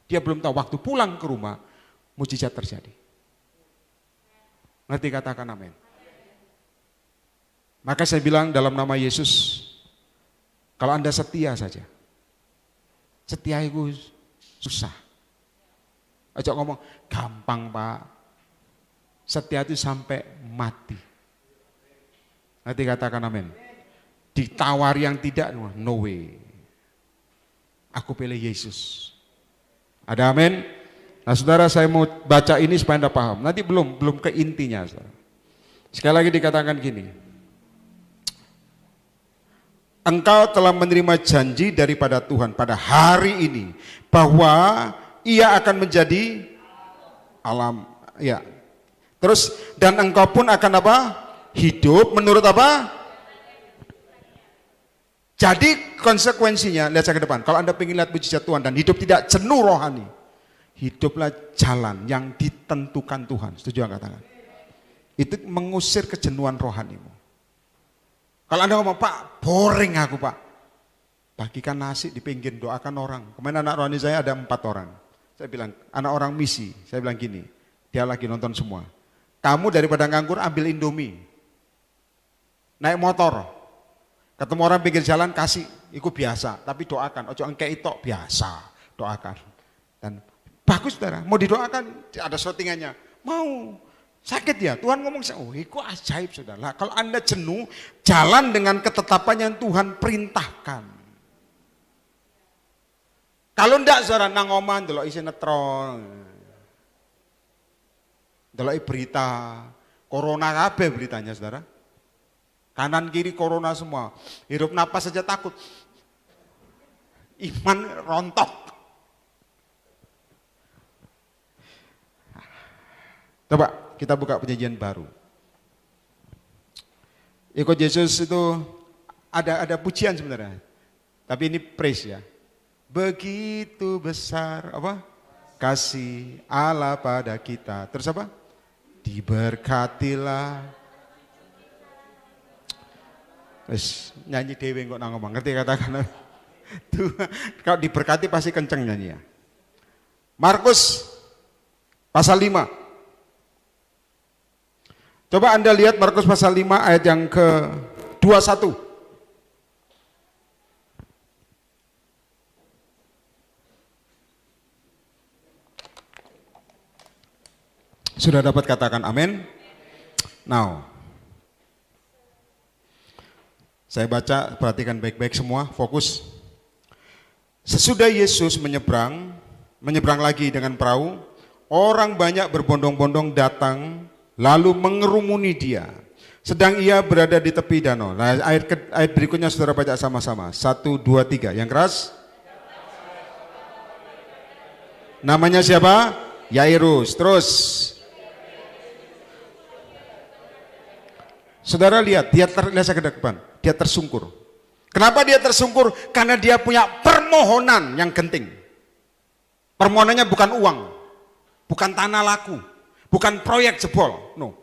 Dia belum tahu waktu pulang ke rumah, mujizat terjadi. Ngerti katakan amin. Maka saya bilang dalam nama Yesus, kalau Anda setia saja. Setia itu susah. Ajak ngomong, gampang Pak. Setia itu sampai mati. Ngerti katakan amin. Ditawari yang tidak, no way. Aku pilih Yesus. Ada amin? Nah saudara saya mau baca ini supaya Anda paham. Nanti belum ke intinya saudara. Sekali lagi dikatakan gini. Engkau telah menerima janji daripada Tuhan pada hari ini. Bahwa ia akan menjadi alam. Ya. Terus dan engkau pun akan apa? Hidup menurut apa? Jadi konsekuensinya, lihat saya ke depan. Kalau Anda ingin lihat mujizat Tuhan dan hidup tidak jenuh rohani, hiduplah jalan yang ditentukan Tuhan. Setuju katakan? Itu mengusir kejenuhan rohanimu. Kalau Anda ngomong, Pak, boring aku Pak. Bagikan nasi di pinggir, doakan orang. Kemarin anak rohani saya ada 4 orang. Saya bilang, anak orang misi. Saya bilang gini, dia lagi nonton semua. Kamu daripada nganggur ambil Indomie. Naik motor. Ketemu orang pinggir jalan kasih, itu biasa. Tapi doakan, ojo engkei tok biasa. Doakan. Dan bagus saudara, mau didoakan ada settingannya. Mau. Sakit ya, Tuhan ngomong, oh itu ajaib saudara. Lah, kalau Anda jenuh, jalan dengan ketetapan yang Tuhan perintahkan. Kalau enggak saudara, nang oman, delok isi netron. Delok berita, corona kabeh beritanya saudara. Kanan kiri corona semua. Hirup napas saja takut. Iman rontok. Coba kita buka perjanjian baru. Ikut Yesus itu ada pujian sebenarnya. Tapi ini praise ya. Begitu besar apa? Kasih Allah pada kita. Terus apa? Diberkatilah. Wes nyanyi dewe kok nang ngomong. Ngerti katakan. Tuh, kalau diberkati pasti kenceng nyanyi ya. Markus pasal 5. Coba Anda lihat Markus pasal 5 ayat yang ke-21. Sudah dapat katakan amin? Now, saya baca, perhatikan baik-baik semua, fokus. Sesudah Yesus menyeberang lagi dengan perahu, orang banyak berbondong-bondong datang lalu mengerumuni dia. Sedang ia berada di tepi danau. Nah, ayat berikutnya saudara baca sama-sama. 1, 2, 3. Yang keras? Namanya siapa? Yairus. Terus. Saudara lihat, lihat saya ke depan. Dia tersungkur. Kenapa dia tersungkur? Karena dia punya permohonan yang genting. Permohonannya bukan uang, bukan tanah laku, bukan proyek jebol. No.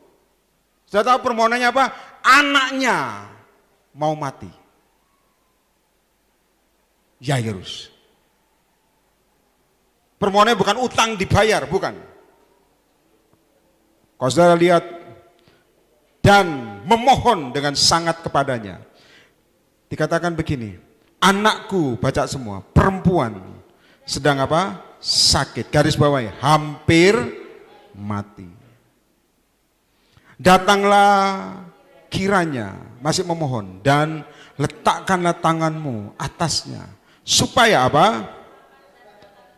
Sudah tahu permohonannya apa? Anaknya mau mati. Yairus. Permohonannya bukan utang dibayar, bukan. Kalau saudara lihat, dan memohon dengan sangat kepadanya. Dikatakan begini, anakku, baca semua, perempuan sedang apa? Sakit, garis bawahnya, hampir mati. Datanglah kiranya, masih memohon, dan letakkanlah tanganmu atasnya, supaya apa?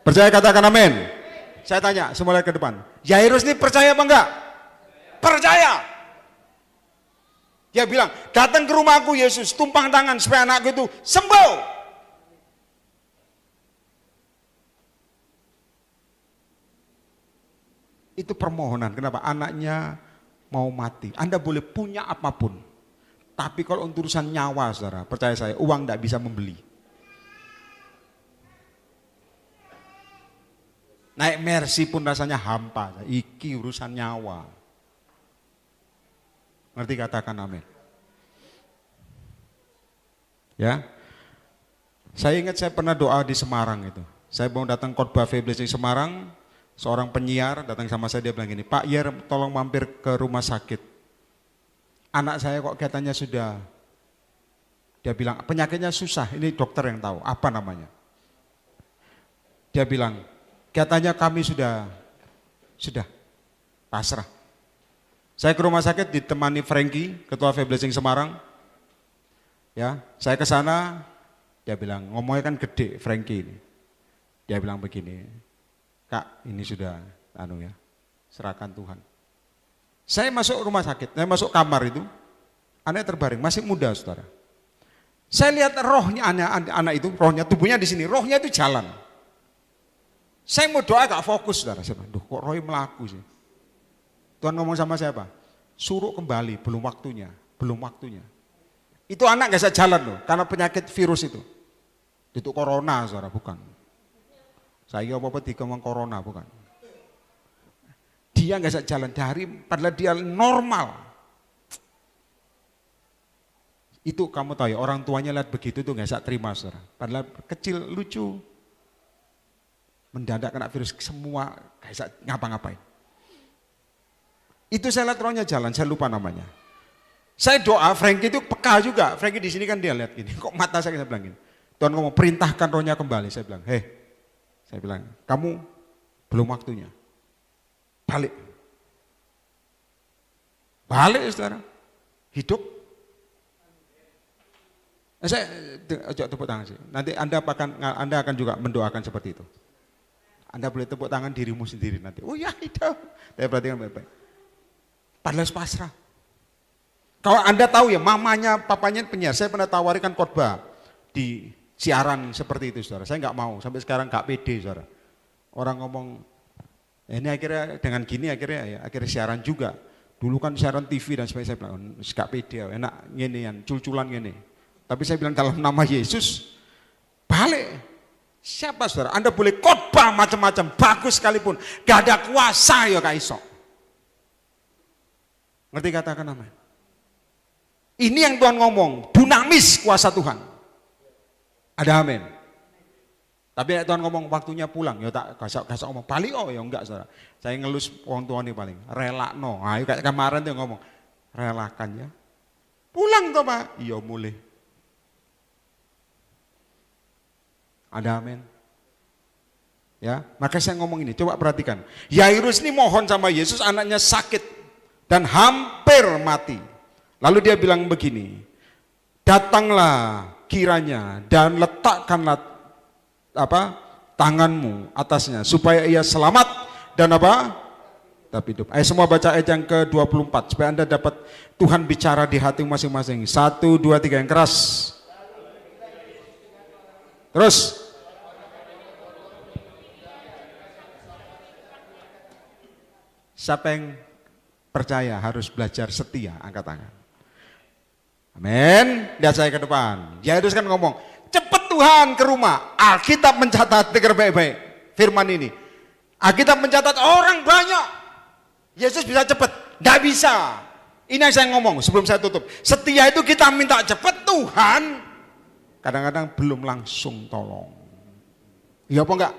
Percaya katakan amin. Saya tanya, semua lihat ke depan. Yairus ini percaya apa enggak? Percaya. Dia bilang, datang ke rumahku Yesus, tumpang tangan supaya anakku itu sembuh. Itu permohonan, kenapa? Anaknya mau mati. Anda boleh punya apapun, tapi kalau untuk urusan nyawa, saudara, percaya saya, uang tidak bisa membeli. Naik Mercy pun rasanya hampa, iki urusan nyawa. Ngerti katakan amin. Ya. Saya ingat saya pernah doa di Semarang itu. Saya mau datang khotbah Faith Blessing Semarang, seorang penyiar datang sama saya, dia bilang gini, Pak Yer tolong mampir ke rumah sakit. Anak saya kok katanya sudah, dia bilang penyakitnya susah, ini dokter yang tahu, apa namanya. Dia bilang, katanya kami sudah pasrah. Saya ke rumah sakit ditemani Frankie, ketua Faith Blessing Semarang. Ya, saya ke sana, dia bilang, ngomongnya kan gede Frankie ini. Dia bilang begini, Kak, ini sudah serahkan Tuhan. Saya masuk rumah sakit, saya masuk kamar itu, anaknya terbaring, masih muda saudara. Saya lihat rohnya anak itu, rohnya, tubuhnya di sini, rohnya itu jalan. Saya mau doa gak fokus saudara, saya bilang, kok rohnya melaku sih. Tuhan ngomong sama saya apa? Suruh kembali, belum waktunya. Itu anak gak bisa jalan loh, karena penyakit virus itu. Itu corona saudara, bukan. Saya apa-apa ngomong corona, bukan. Dia gak bisa jalan, padahal dia normal. Itu kamu tahu ya, orang tuanya lihat begitu tuh gak bisa terima saudara. Padahal kecil, lucu. Mendadak kena virus, semua gak bisa ngapa-ngapain. Itu saya lihat rohnya jalan, saya lupa namanya. Saya doa, Frankie itu peka juga. Frankie di sini kan dia lihat gini, kok mata saya bilang gini. Tuhan ngomong, perintahkan rohnya kembali. Saya bilang, saya bilang, kamu belum waktunya. Balik saudara, hidup. Saya tepuk tangan sih. Nanti Anda akan juga mendoakan seperti itu. Anda boleh tepuk tangan dirimu sendiri nanti. Oh ya hidup. Saya perhatikan baik-baik. Padahal pasrah. Kalau Anda tahu ya, mamanya, papanya penyiar, saya pernah tawarikan khotbah di siaran seperti itu, saudara. Saya nggak mau, sampai sekarang nggak pede, saudara. Orang ngomong, ini akhirnya dengan gini akhirnya siaran juga. Dulu kan siaran TV dan sebagainya, saya bilang, nggak pede, enak ngene, cul-culan ngene. Tapi saya bilang dalam nama Yesus, balik. Siapa saudara? Anda boleh khotbah macam-macam, bagus sekalipun, gak ada kuasa ya Kak Iso. Ngerti katakan amin? Ini yang Tuhan ngomong, dinamis kuasa Tuhan. Ada amin. Tapi Tuhan ngomong waktunya pulang, ya tak kasih ngomong balik ya enggak saudara. Saya ngelus orang tua ini paling rela no. Nah, kayak kemarin dia ngomong relakan ya. Pulang toh Pak, iya mulai. Ada amin. Ya, maka saya ngomong ini, coba perhatikan. Yairus ini mohon sama Yesus, anaknya sakit dan hampir mati. Lalu dia bilang begini, datanglah kiranya dan letakkanlah tanganmu atasnya supaya ia selamat dan tetap hidup. Ayo semua baca ayat yang ke-24 supaya Anda dapat Tuhan bicara di hati masing-masing. 1, 2, 3 yang keras. Terus. Siapa yang percaya harus belajar setia, angkat tangan. Amin. Lihat saya ke depan. Yairus kan ngomong, cepat Tuhan ke rumah. Alkitab mencatat, dengar baik-baik firman ini. Alkitab mencatat orang banyak. Yesus bisa cepat, tidak bisa. Ini yang saya ngomong sebelum saya tutup. Setia itu kita minta cepat, Tuhan kadang-kadang belum langsung tolong. Iya apa enggak?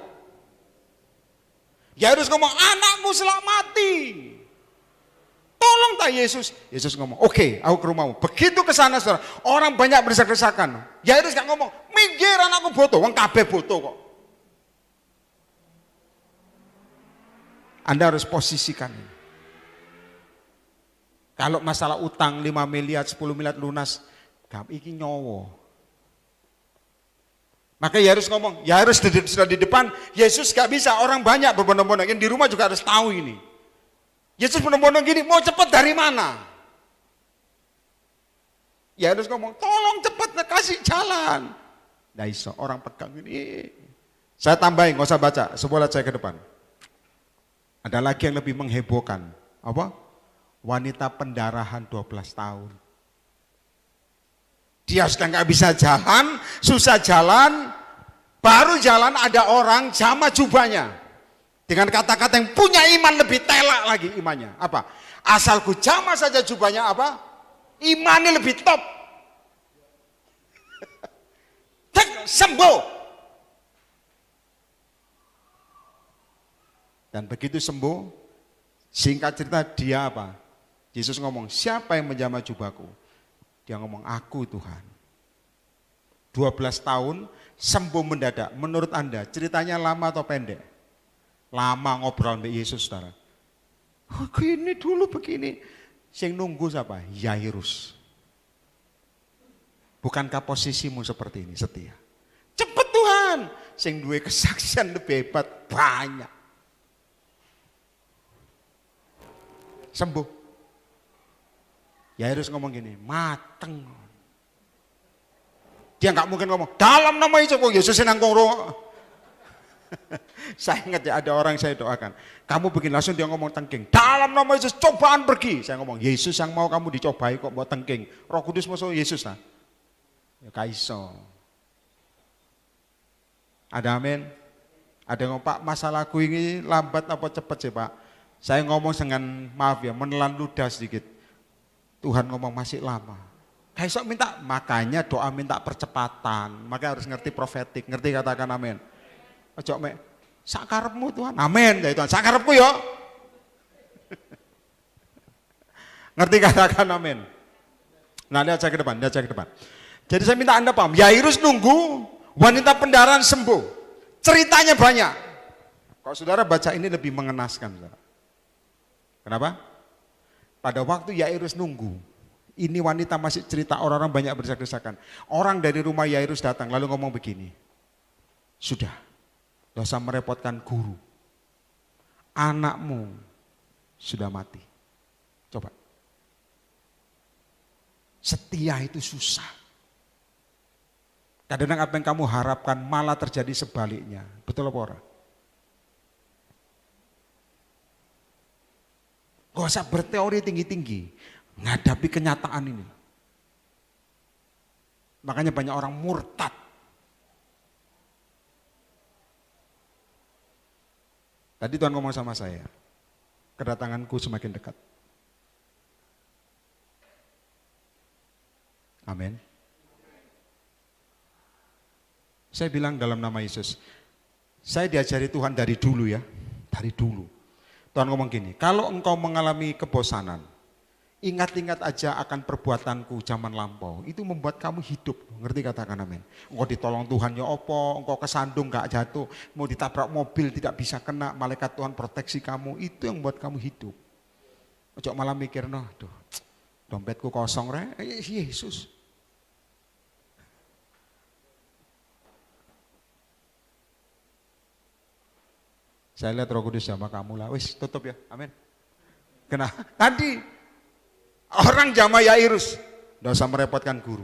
Yairus ngomong, anakmu selamat mati. Tolong tak Yesus. Yesus ngomong, oke, aku ke rumahmu. Begitu ke sana saudara, orang banyak berdesak-desakan. Yairus gak ngomong, minggir anakku boto, wong kabeh boto kok. Anda harus posisikan ini. Kalau masalah utang 5 miliar, 10 miliar lunas, iki nyowo. Maka Yairus ngomong, Yairus sudah di depan, Yesus gak bisa, orang banyak berbondong-bondong. Di rumah juga harus tahu ini. Yesus berbondong gini, mau cepat dari mana? Yairus ngomong, tolong cepat kasih jalan. Nah iso, orang pegang ini. Saya tambahin, gak usah baca, sebuah saya ke depan. Ada lagi yang lebih menghebohkan. Apa? Wanita pendarahan 12 tahun. Dia sudah gak bisa jalan, susah jalan, baru jalan ada orang jama jubahnya. Dengan kata-kata yang punya iman lebih telak lagi imannya. Apa? Asalku jama saja jubahnya apa? Imannya lebih top. Sembuh. Dan begitu sembuh, singkat cerita dia apa? Yesus ngomong, siapa yang menjama jubahku? Dia ngomong, aku Tuhan. 12 tahun sembuh mendadak. Menurut Anda ceritanya lama atau pendek? Lama ngobrol dengan Yesus saudara. Oh, gini dulu begini. Sing nunggu siapa? Yairus. Bukankah posisimu seperti ini setia? Cepet Tuhan. Sing duwe kesaksian lebih hebat banyak. Sembuh. Yairus ngomong gini, mateng. Dia nggak mungkin ngomong dalam nama Yesus. Oh Yesus senang ngomong. Saya ingat ya ada orang saya doakan. Kamu begini langsung dia ngomong tengking. Dalam nama Yesus cobaan pergi. Saya ngomong Yesus yang mau kamu dicobai kok mau tengking. Roh Kudus masuk Yesus lah. Ya kaiso. Ada amin. Ada yang ngomong Pak masalahku ini lambat apa cepat sih Pak. Saya ngomong dengan maaf ya menelan ludah sedikit. Tuhan ngomong masih lama. Kaiso minta makanya doa minta percepatan. Makanya harus ngerti profetik. Ngerti katakan amin. Ojo mek sakarepmu Tuhan. Amin ya Tuhan. Sakarepku yo. Ngerti katakan amin. Nah, lihat saya ke depan, lihat saya ke depan. Jadi saya minta Anda paham, Yairus nunggu wanita pendarahan sembuh. Ceritanya banyak. Kalau saudara baca ini lebih mengenaskan, saudara. Kenapa? Pada waktu Yairus nunggu, ini wanita masih cerita, orang-orang banyak berdesak-desakan. Orang dari rumah Yairus datang lalu ngomong begini. Sudah, tidak usah merepotkan guru. Anakmu sudah mati. Coba. Setia itu susah. Kadang-kadang apa yang kamu harapkan malah terjadi sebaliknya. Betul apa orang? Gak usah berteori tinggi-tinggi. Menghadapi kenyataan ini. Makanya banyak orang murtad. Tadi Tuhan ngomong sama saya. Kedatanganku semakin dekat. Amin. Saya bilang dalam nama Yesus, saya diajari Tuhan dari dulu ya, dari dulu. Tuhan ngomong gini, kalau engkau mengalami kebosanan, ingat-ingat aja akan perbuatanku zaman lampau. Itu membuat kamu hidup. Ngerti katakan amin. Engkau ditolong Tuhan ya opo, engkau kesandung gak jatuh, mau ditabrak mobil tidak bisa kena, malaikat Tuhan proteksi kamu. Itu yang membuat kamu hidup. Ojo malah mikir, noh, aduh, dompetku kosong re, Yesus. Saya lihat Roh Kudus sama kamu lah. Wis tutup ya. Amin. Kenapa? Tadi orang jamaah Yairus, enggak usah merepotkan guru.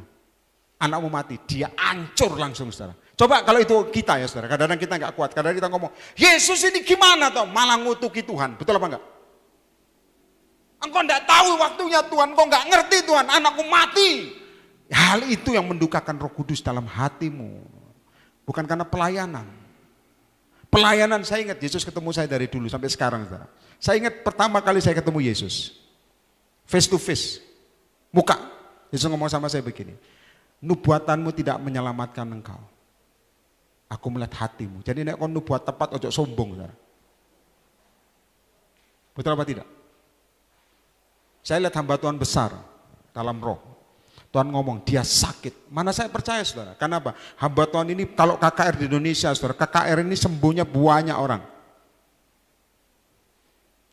Anakmu mati, dia hancur langsung saudara. Coba kalau itu kita ya saudara, kadang-kadang kita nggak kuat, kadang-kadang kita ngomong, Yesus ini gimana toh? Malah ngutuki Tuhan, betul apa enggak? Engkau enggak tahu waktunya Tuhan, engkau enggak ngerti Tuhan, anakku mati. Hal itu yang mendukakan Roh Kudus dalam hatimu. Bukan karena pelayanan. Pelayanan, saya ingat Yesus ketemu saya dari dulu sampai sekarang saudara. Saya ingat pertama kali saya ketemu Yesus. Face to face. Muka. Yesus ngomong sama saya begini. Nubuatanmu tidak menyelamatkan engkau. Aku melihat hatimu. Jadi nek kon nubuat tepat ojo sombong saudara. Betul apa tidak? Saya lihat hamba Tuhan besar dalam roh. Tuhan ngomong, dia sakit. Mana saya percaya saudara. Karena apa? Hamba Tuhan ini kalau KKR di Indonesia saudara, KKR ini sembuhnya banyak orang.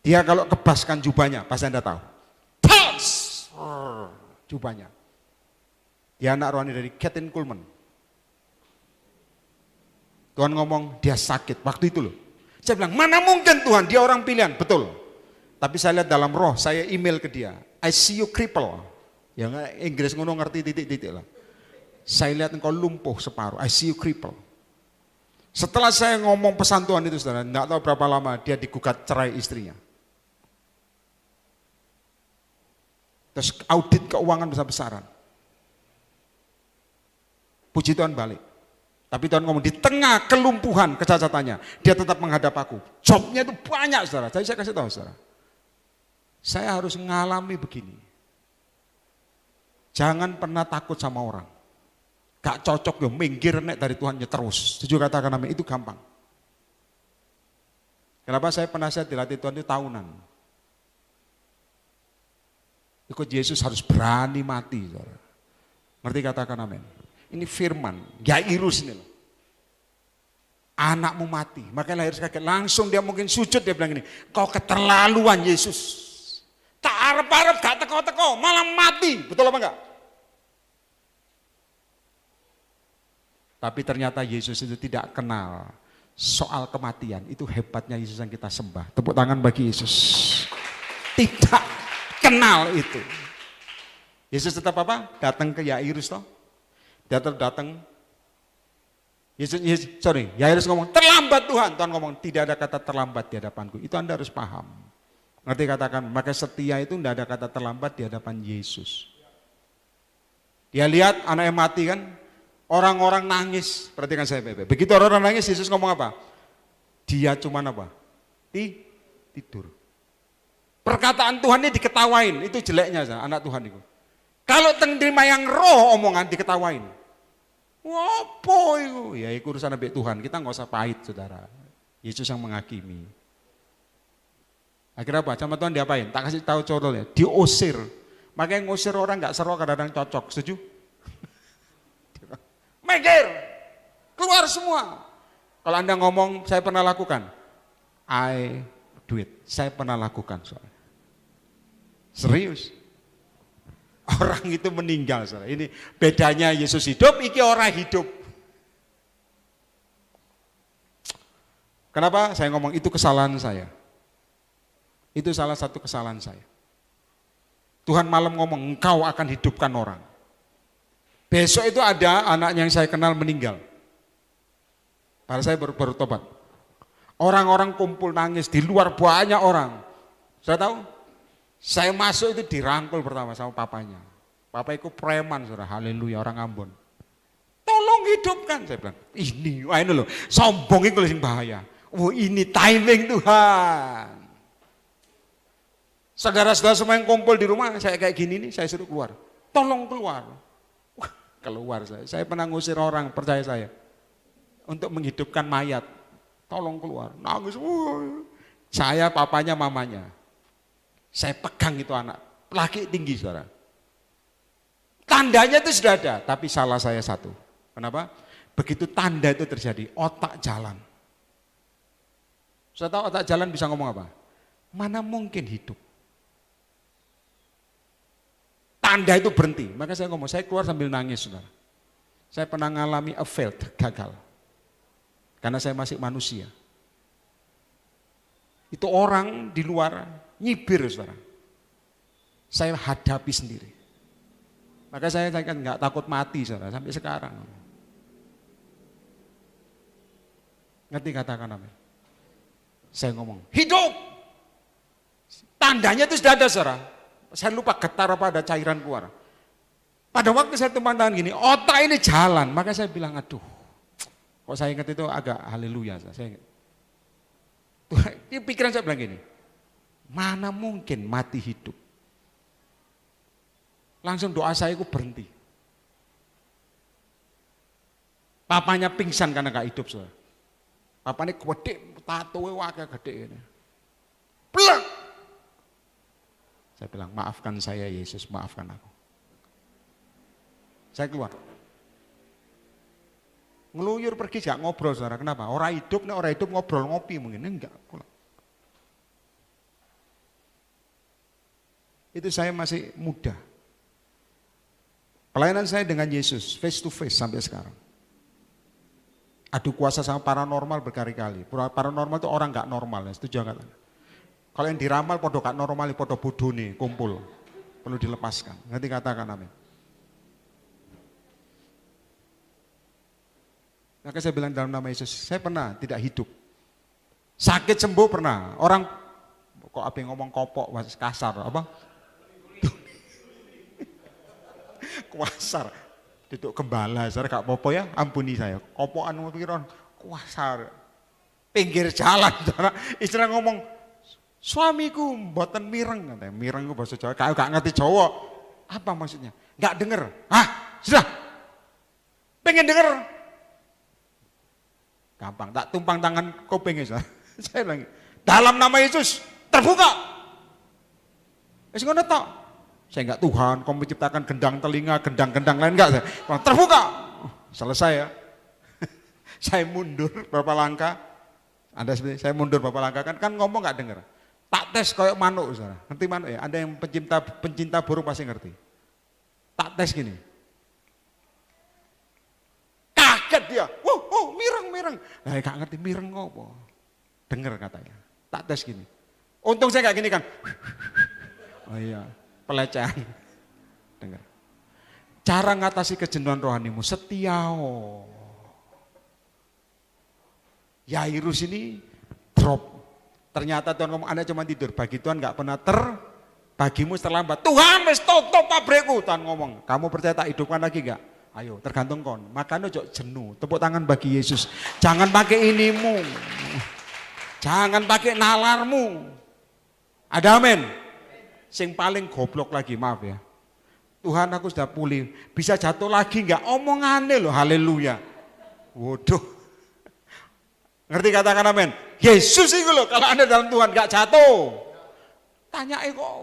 Dia kalau kebaskan jubahnya, pasti Anda tahu. Tos! Jubahnya. Dia anak rohani dari Kathryn Kuhlman. Tuhan ngomong, dia sakit. Waktu itu loh. Saya bilang, mana mungkin Tuhan, dia orang pilihan. Betul. Tapi saya lihat dalam roh, saya email ke dia. I see you cripple. Ya Inggris ngono ngerti titik-titik lah. Saya lihat engkau lumpuh separuh. I see you cripple. Setelah saya ngomong pesan Tuhan itu saudara, enggak tahu berapa lama dia digugat cerai istrinya. Terus audit keuangan besar-besaran. Puji Tuhan balik. Tapi Tuhan ngomong di tengah kelumpuhan kecacatannya, dia tetap menghadap aku. Jobnya itu banyak saudara. Jadi saya kasih tahu saudara. Saya harus mengalami begini. Jangan pernah takut sama orang. Gak cocok ya minggir nek dari Tuhan terus. Setuju katakan amin, itu gampang. Kenapa saya penasihat dilatih Tuhan itu tahunan. Ikut Yesus harus berani mati. Saudara. Ngerti katakan amin. Ini firman, Yairus ini loh. Anakmu mati, makanya lahir kaget. Langsung dia mungkin sujud, dia bilang ini, kau keterlaluan Yesus. Tak harap-harap gak teko-teko, malah mati. Betul apa enggak? Tapi ternyata Yesus itu tidak kenal soal kematian. Itu hebatnya Yesus yang kita sembah. Tepuk tangan bagi Yesus. Tidak kenal itu. Yesus tetap apa? Datang ke Yairus toh. Dia tetap datang. Yairus ngomong, terlambat Tuhan. Tuhan ngomong, tidak ada kata terlambat di hadapanku. Itu Anda harus paham. Ngerti katakan, maka setia itu tidak ada kata terlambat di hadapan Yesus. Dia lihat anaknya mati kan, orang-orang nangis. Perhatikan saya Bebe. Begitu orang-orang nangis, Yesus ngomong apa? Dia cuma apa? Tidur. Perkataan Tuhan ini diketawain, itu jeleknya anak Tuhan itu. Kalau terima yang roh omongan diketawain. Apa itu? Ya itu urusan Nabi Tuhan, kita nggak usah pahit saudara. Yesus yang menghakimi. Akhirnya apa? Sama Tuhan diapain? Tak kasih tahu contohnya, diusir. Makanya ngusir orang nggak seru kadang-kadang cocok, setuju? Mikir, keluar semua. Kalau Anda ngomong, saya pernah lakukan. I do it, saya pernah lakukan soalnya. Serius. Orang itu meninggal. Saudara. Ini bedanya Yesus hidup, iki orang hidup. Kenapa saya ngomong itu kesalahan saya? Itu salah satu kesalahan saya. Tuhan malam ngomong, engkau akan hidupkan orang. Besok itu ada anak yang saya kenal meninggal. Pada saya baru tobat. Orang-orang kumpul nangis, di luar banyak orang. Saya tahu, saya masuk itu dirangkul pertama sama papanya. Papa itu preman, saudara, haleluya, orang Ambon. Tolong hidupkan, saya bilang. Ini loh, sombong itu yang bahaya. Oh ini timing Tuhan. Saudara-saudara semua yang kumpul di rumah, saya kayak gini nih, saya suruh keluar. Tolong keluar. keluar saya. Saya pernah ngusir orang, percaya saya. Untuk menghidupkan mayat. Tolong keluar. Nangis. Saya, papanya, mamanya. Saya pegang itu anak. Laki tinggi, saudara. Tandanya itu sudah ada. Tapi salah saya satu. Kenapa? Begitu tanda itu terjadi, otak jalan. Saya tahu otak jalan bisa ngomong apa? Mana mungkin hidup? Tanda itu berhenti. Maka saya ngomong, saya keluar sambil nangis, saudara. Saya pernah mengalami a failed, gagal. Karena saya masih manusia. Itu orang di luar nyibir, saudara. Saya hadapi sendiri. Maka saya kan nggak takut mati, saudara, sampai sekarang. Ngerti katakan apa? Saya ngomong, hidup! Tandanya itu sudah ada, saudara. Saya lupa getar apa ada cairan keluar. Pada waktu saya tumpang tangan gini, otak ini jalan. Maka saya bilang, aduh. Kok saya ingat itu agak haleluya. Saya ingat. Di pikiran saya bilang gini, mana mungkin mati hidup. Langsung doa saya itu berhenti. Papanya pingsan karena gak hidup, saudara. Papanya gede, tatoe wakil gede ini. Plak! Saya bilang, maafkan saya Yesus, maafkan aku. Saya keluar. Ngeluyur pergi gak ngobrol, saudara. Kenapa? Orang hidup ngobrol ngopi mungkin. Enggak, pulang. Itu saya masih muda. Pelayanan saya dengan Yesus, face to face sampai sekarang. Adu kuasa sama paranormal berkali-kali. Paranormal itu orang gak normal, ya. Setuju gak? Kalau yang diramal podo gak normal, podo bodoh nih, kumpul. Perlu dilepaskan. Nanti katakan amin. Maka saya bilang dalam nama Yesus, saya pernah tidak hidup. Sakit sembuh pernah. Orang kok apa yang ngomong kopok, kasar, apa? Kuasar. Duduk gembala, saya gak apa-apa ya, ampuni saya. Kopokan pikiran, kuasar. Pinggir jalan, istilah ngomong, suamiku mboten mireng, katanya. Mireng itu bahasa Jawa, gak ngerti Jawa. Apa maksudnya? Gak denger. Hah? Sudah. Pengen denger. Gampang, tak tumpang tangan kupingnya. Saya bilang, dalam nama Yesus terbuka. Ngono tok. Saya enggak Tuhan, kau menciptakan gendang telinga, gendang-gendang lain enggak. Saya terbuka. Selesai ya. Saya mundur beberapa langkah. Anda seperti saya mundur beberapa langkah kan ngomong enggak dengar. Tak tes kayak manuk, saudara. Ngerti manuk ya? Ada yang pencinta burung pasti ngerti. Tak tes gini. Kaget dia. Mireng. Nah, gak ngerti mireng apa. Dengar katanya. Tak tes gini. Untung saya gak gini kan. Oh iya, pelecehan. Dengar. Cara ngatasi kejenuhan rohanimu, setiao. Yairus ini drop. Ternyata Tuhan ngomong, Anda cuma tidur. Bagi Tuhan gak pernah bagimu terlambat. Tuhan wis tutup pabrikku. Tuhan ngomong, kamu percaya tak hidupkan lagi gak? Ayo, tergantung kon. Makanya jok jenuh. Tepuk tangan bagi Yesus. Jangan pakai inimu. Jangan pakai nalarmu. Ada amin. Sing paling goblok lagi, maaf ya. Tuhan aku sudah pulih. Bisa jatuh lagi enggak? Omongannya loh, haleluya. Waduh. Ngerti katakan amin? Yesus itu loh, kalau Anda dalam Tuhan enggak jatuh. Tanya kok.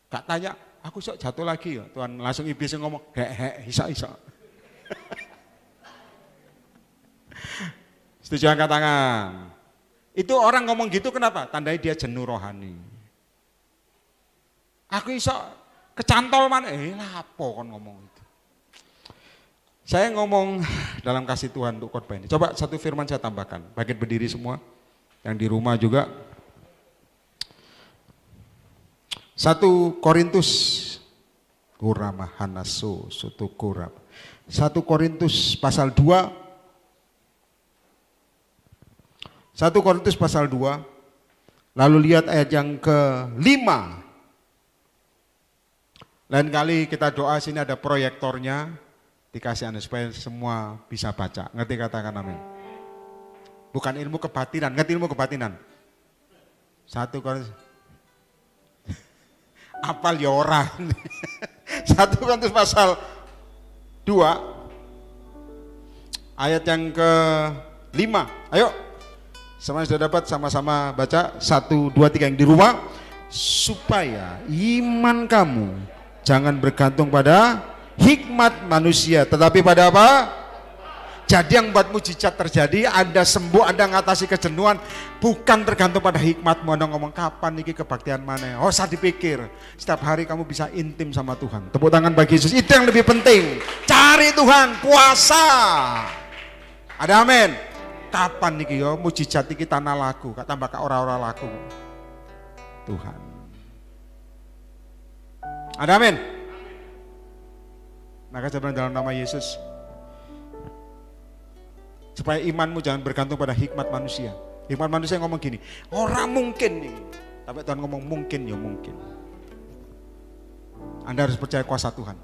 Enggak tanya. Aku sok jatuh lagi ya, Tuhan langsung iblis ngomong, isa. Setuju angkat tangan. Itu orang ngomong gitu kenapa? Tandai dia jenuh rohani. Aku iso kecantol mana? Lapo kon ngomong itu. Saya ngomong dalam kasih Tuhan untuk khotbah ini. Coba satu firman saya tambahkan. Bangkit berdiri semua, yang di rumah juga. 1 Korintus Kurama Hanaso Sutu Kurab 1 Korintus pasal 2 1 Korintus pasal 2 lalu lihat ayat yang ke-5. Lain kali kita doa, sini ada proyektornya dikasih Anda supaya semua bisa baca. Ngerti katakan amin. Bukan ilmu kebatinan, ngerti ilmu kebatinan. 1 Korintus apal ya orang. 1 Korintus pasal ayat yang ke-5. Ayo, semuanya sudah dapat, sama-sama baca 1, 2, 3 yang di rumah. Supaya iman kamu jangan bergantung pada hikmat manusia, tetapi pada apa? Jadi yang buat mujizat terjadi, Anda sembuh, Anda ngatasi kejenuhan, bukan tergantung pada hikmatmu. Anda ngomong kapan ini kebaktian mana? Oh, usah dipikir. Setiap hari kamu bisa intim sama Tuhan. Tepuk tangan bagi Yesus. Itu yang lebih penting. Cari Tuhan, puasa. Ada amin. Kapan niki yo mujizat iki tanah laku, kak tambah kak ora-ora laku. Tuhan. Ada amin. Maka saya bilang dalam nama Yesus, supaya imanmu jangan bergantung pada hikmat manusia. Hikmat manusia ngomong gini, orang mungkin nih. Tapi Tuhan ngomong mungkin ya mungkin. Anda harus percaya kuasa Tuhan.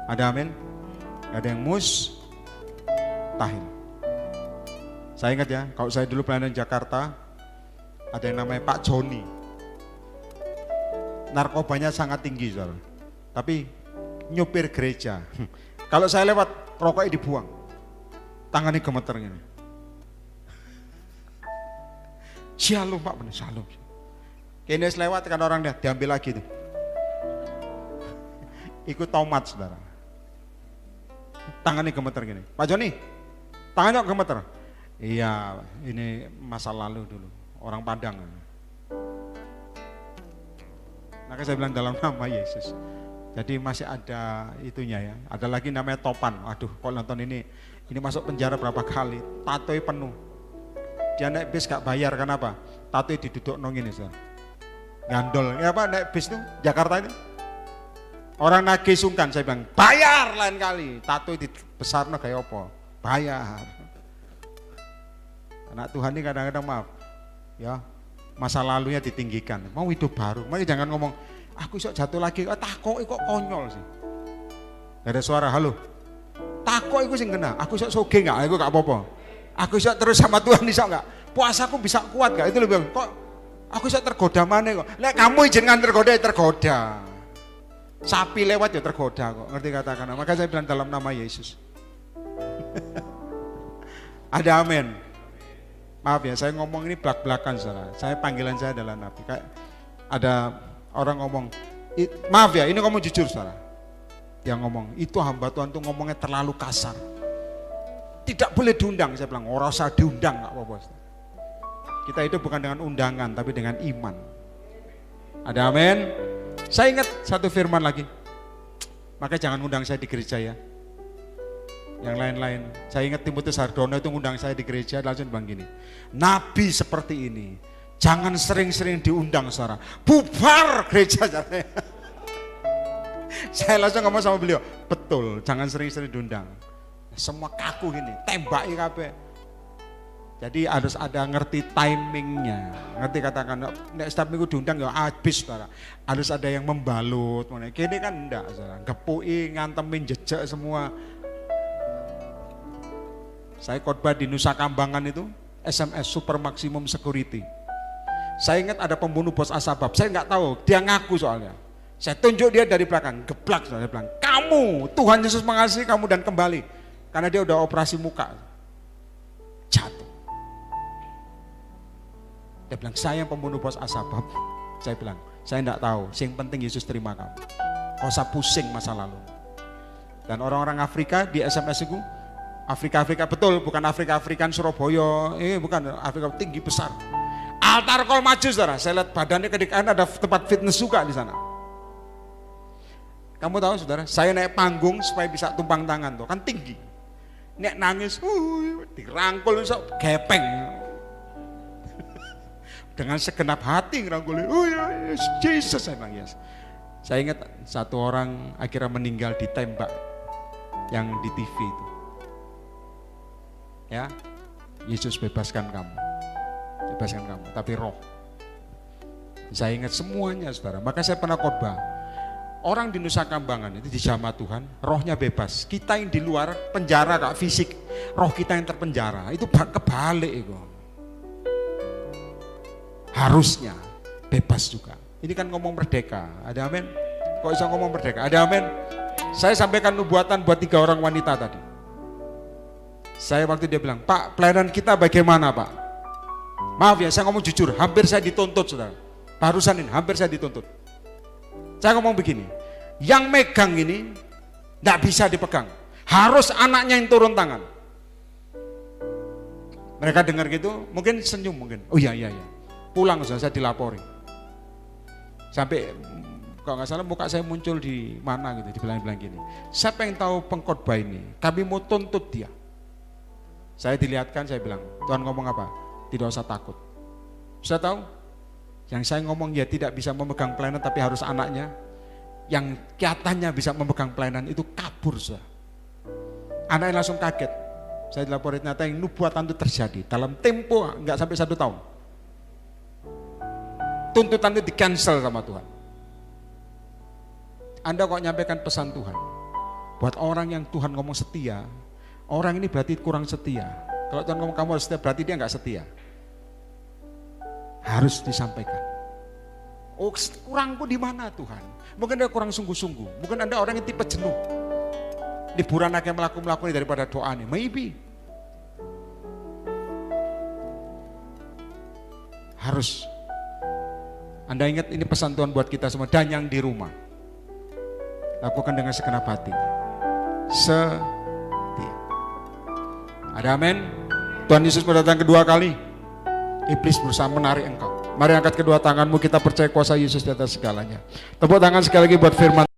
Ada amin. Ada yang mustahil. Saya ingat ya, kalau saya dulu pelayanan Jakarta, ada yang namanya Pak Joni. Narkobanya sangat tinggi, saudara. Tapi nyupir gereja. Kalau saya lewat, rokoknya dibuang. Tangannya gemeter gini. Shalom Pak, bener shalom. Kayaknya lewat kan orang dia diambil lagi tuh. Ikut tomat, saudara. Tangannya gemeter gini. Pak Joni, tangannya gemeter. Iya, ini masa lalu dulu, orang Padang. Maka saya bilang dalam nama Yesus. Jadi masih ada itunya ya. Ada lagi namanya Topan. Aduh, kalau nonton ini masuk penjara berapa kali. Tatoi penuh. Dia naik bis gak bayar, kenapa? Tatoi diduduk nong ini, so. Gandol. Ya apa naik bis tuh Jakarta ini? Orang nagih sungkan, saya bilang bayar lain kali. Tatoi dibesarno kayak apa? Bayar. Anak Tuhan ini kadang-kadang maaf, ya masa lalunya ditinggikan, mau hidup baru. Makanya jangan ngomong, aku sok jatuh lagi, takok kok konyol sih. Gak ada suara, halo. Takok itu sing kena, aku sok soge nggak, aku gak apa-apa. Aku sok terus sama Tuhan bisa nggak? Puasaku bisa kuat nggak? Itu lebih kok aku sok tergoda mana kok? Lek kamu jangan tergoda, tergoda. Sapi lewat ya tergoda kok, ngerti katakan. Maka saya bilang dalam nama Yesus. Ada amin. Maaf ya, saya ngomong ini belak-belakan, saudara. Saya panggilan saya adalah nabi. Kayak ada orang ngomong, maaf ya, ini ngomong jujur, saudara. Dia ngomong, itu hamba Tuhan tuh ngomongnya terlalu kasar. Tidak boleh diundang, saya bilang, orang usah diundang, nggak apa-apa. Kita itu bukan dengan undangan, tapi dengan iman. Ada amin. Saya ingat satu firman lagi. Maka jangan undang saya di gereja ya. Yang lain-lain. Saya ingat Timotius Hardono itu ngundang saya di gereja, langsung bilang gini, nabi seperti ini jangan sering-sering diundang, saudara. Bubar gereja. Saya langsung ngomong sama beliau, betul, jangan sering-sering diundang. Semua kaku ini, tembaki kabeh. Jadi harus ada ngerti timingnya, ngerti katakan, nek setiap minggu diundang ya habis, saudara. Harus ada yang membalut. Kini kan enggak, saudara. Gepui, ngantemin, jejak semua. Saya khotbah di Nusa Kambangan itu, SMS Super Maximum Security. Saya ingat ada pembunuh bos Asabab, saya nggak tahu, dia ngaku soalnya. Saya tunjuk dia dari belakang, geblak, saya bilang, kamu, Tuhan Yesus mengasihi kamu dan kembali. Karena dia udah operasi muka. Jatuh. Dia bilang, saya yang pembunuh bos Asabab. Saya bilang, saya nggak tahu, yang penting Yesus terima kamu. Kau usah pusing masa lalu. Dan orang-orang Afrika di SMS itu, Afrika betul, bukan Afrika-Afrikan Surabaya, bukan Afrika tinggi besar. Altar kol maju, saudara. Saya lihat badannya kedekaan, ada tempat fitness juga di sana. Kamu tahu, saudara, saya naik panggung supaya bisa tumpang tangan tuh, kan tinggi. Nek nangis, dirangkul sok gepeng. Dengan segenap hati ngerangkulin, oh ya yes, Jesus, saya bilang yes. Saya ingat satu orang akhirnya meninggal ditembak yang di TV itu. Ya, Yesus bebaskan kamu, tapi roh. Saya ingat semuanya, saudara. Maka saya pernah khotbah. Orang di Nusa Kambangan itu di jamaah Tuhan, rohnya bebas. Kita yang di luar penjara, kak, fisik. Roh kita yang terpenjara, itu kebalik itu. Harusnya bebas juga. Ini kan ngomong merdeka, ada amin. Kok bisa ngomong merdeka, ada amin. saya sampaikan nubuatan buat 3 orang wanita tadi. Saya waktu dia bilang, Pak, pelayanan kita bagaimana Pak? Maaf ya, saya ngomong jujur, hampir saya dituntut saudara. Barusan ini, hampir saya dituntut. Saya ngomong begini, yang megang ini tidak bisa dipegang, harus anaknya yang turun tangan. Mereka dengar gitu, mungkin senyum mungkin. Oh iya, pulang saya dilapori. Sampai kalau nggak salah muka saya muncul di mana gitu, dibilang gini. Siapa yang tahu pengkhotbah ini? Kami mau tuntut dia. Saya dilihatkan, saya bilang, Tuhan ngomong apa? Tidak usah takut. Saya tahu, yang saya ngomong ya tidak bisa memegang pelayanan tapi harus anaknya. Yang kelihatannya bisa memegang pelayanan itu kabur saudara. Anaknya langsung kaget. Saya dilaporin ternyata yang nubuatan itu terjadi dalam tempo nggak sampai 1 tahun. Tuntutan itu di-cancel sama Tuhan. Anda kok nyampaikan pesan Tuhan buat orang yang Tuhan ngomong setia, orang ini berarti kurang setia. Kalau Tuhan ngomong kamu harus setia, berarti dia nggak setia. Harus disampaikan. Oh, kurangku di mana Tuhan? Mungkin Anda kurang sungguh-sungguh. Mungkin Anda orang yang tipe jenuh. Liburan aja melakukan ini daripada doa nih. Maybe. Harus. Anda ingat ini pesan Tuhan buat kita semua dan yang di rumah. Lakukan dengan segenap hati. Setia. Ada amin? Tuhan Yesus pada datang kedua kali. Iblis berusaha menarik engkau. Mari angkat kedua tanganmu, kita percaya kuasa Yesus di atas segalanya. Tepuk tangan sekali lagi buat firman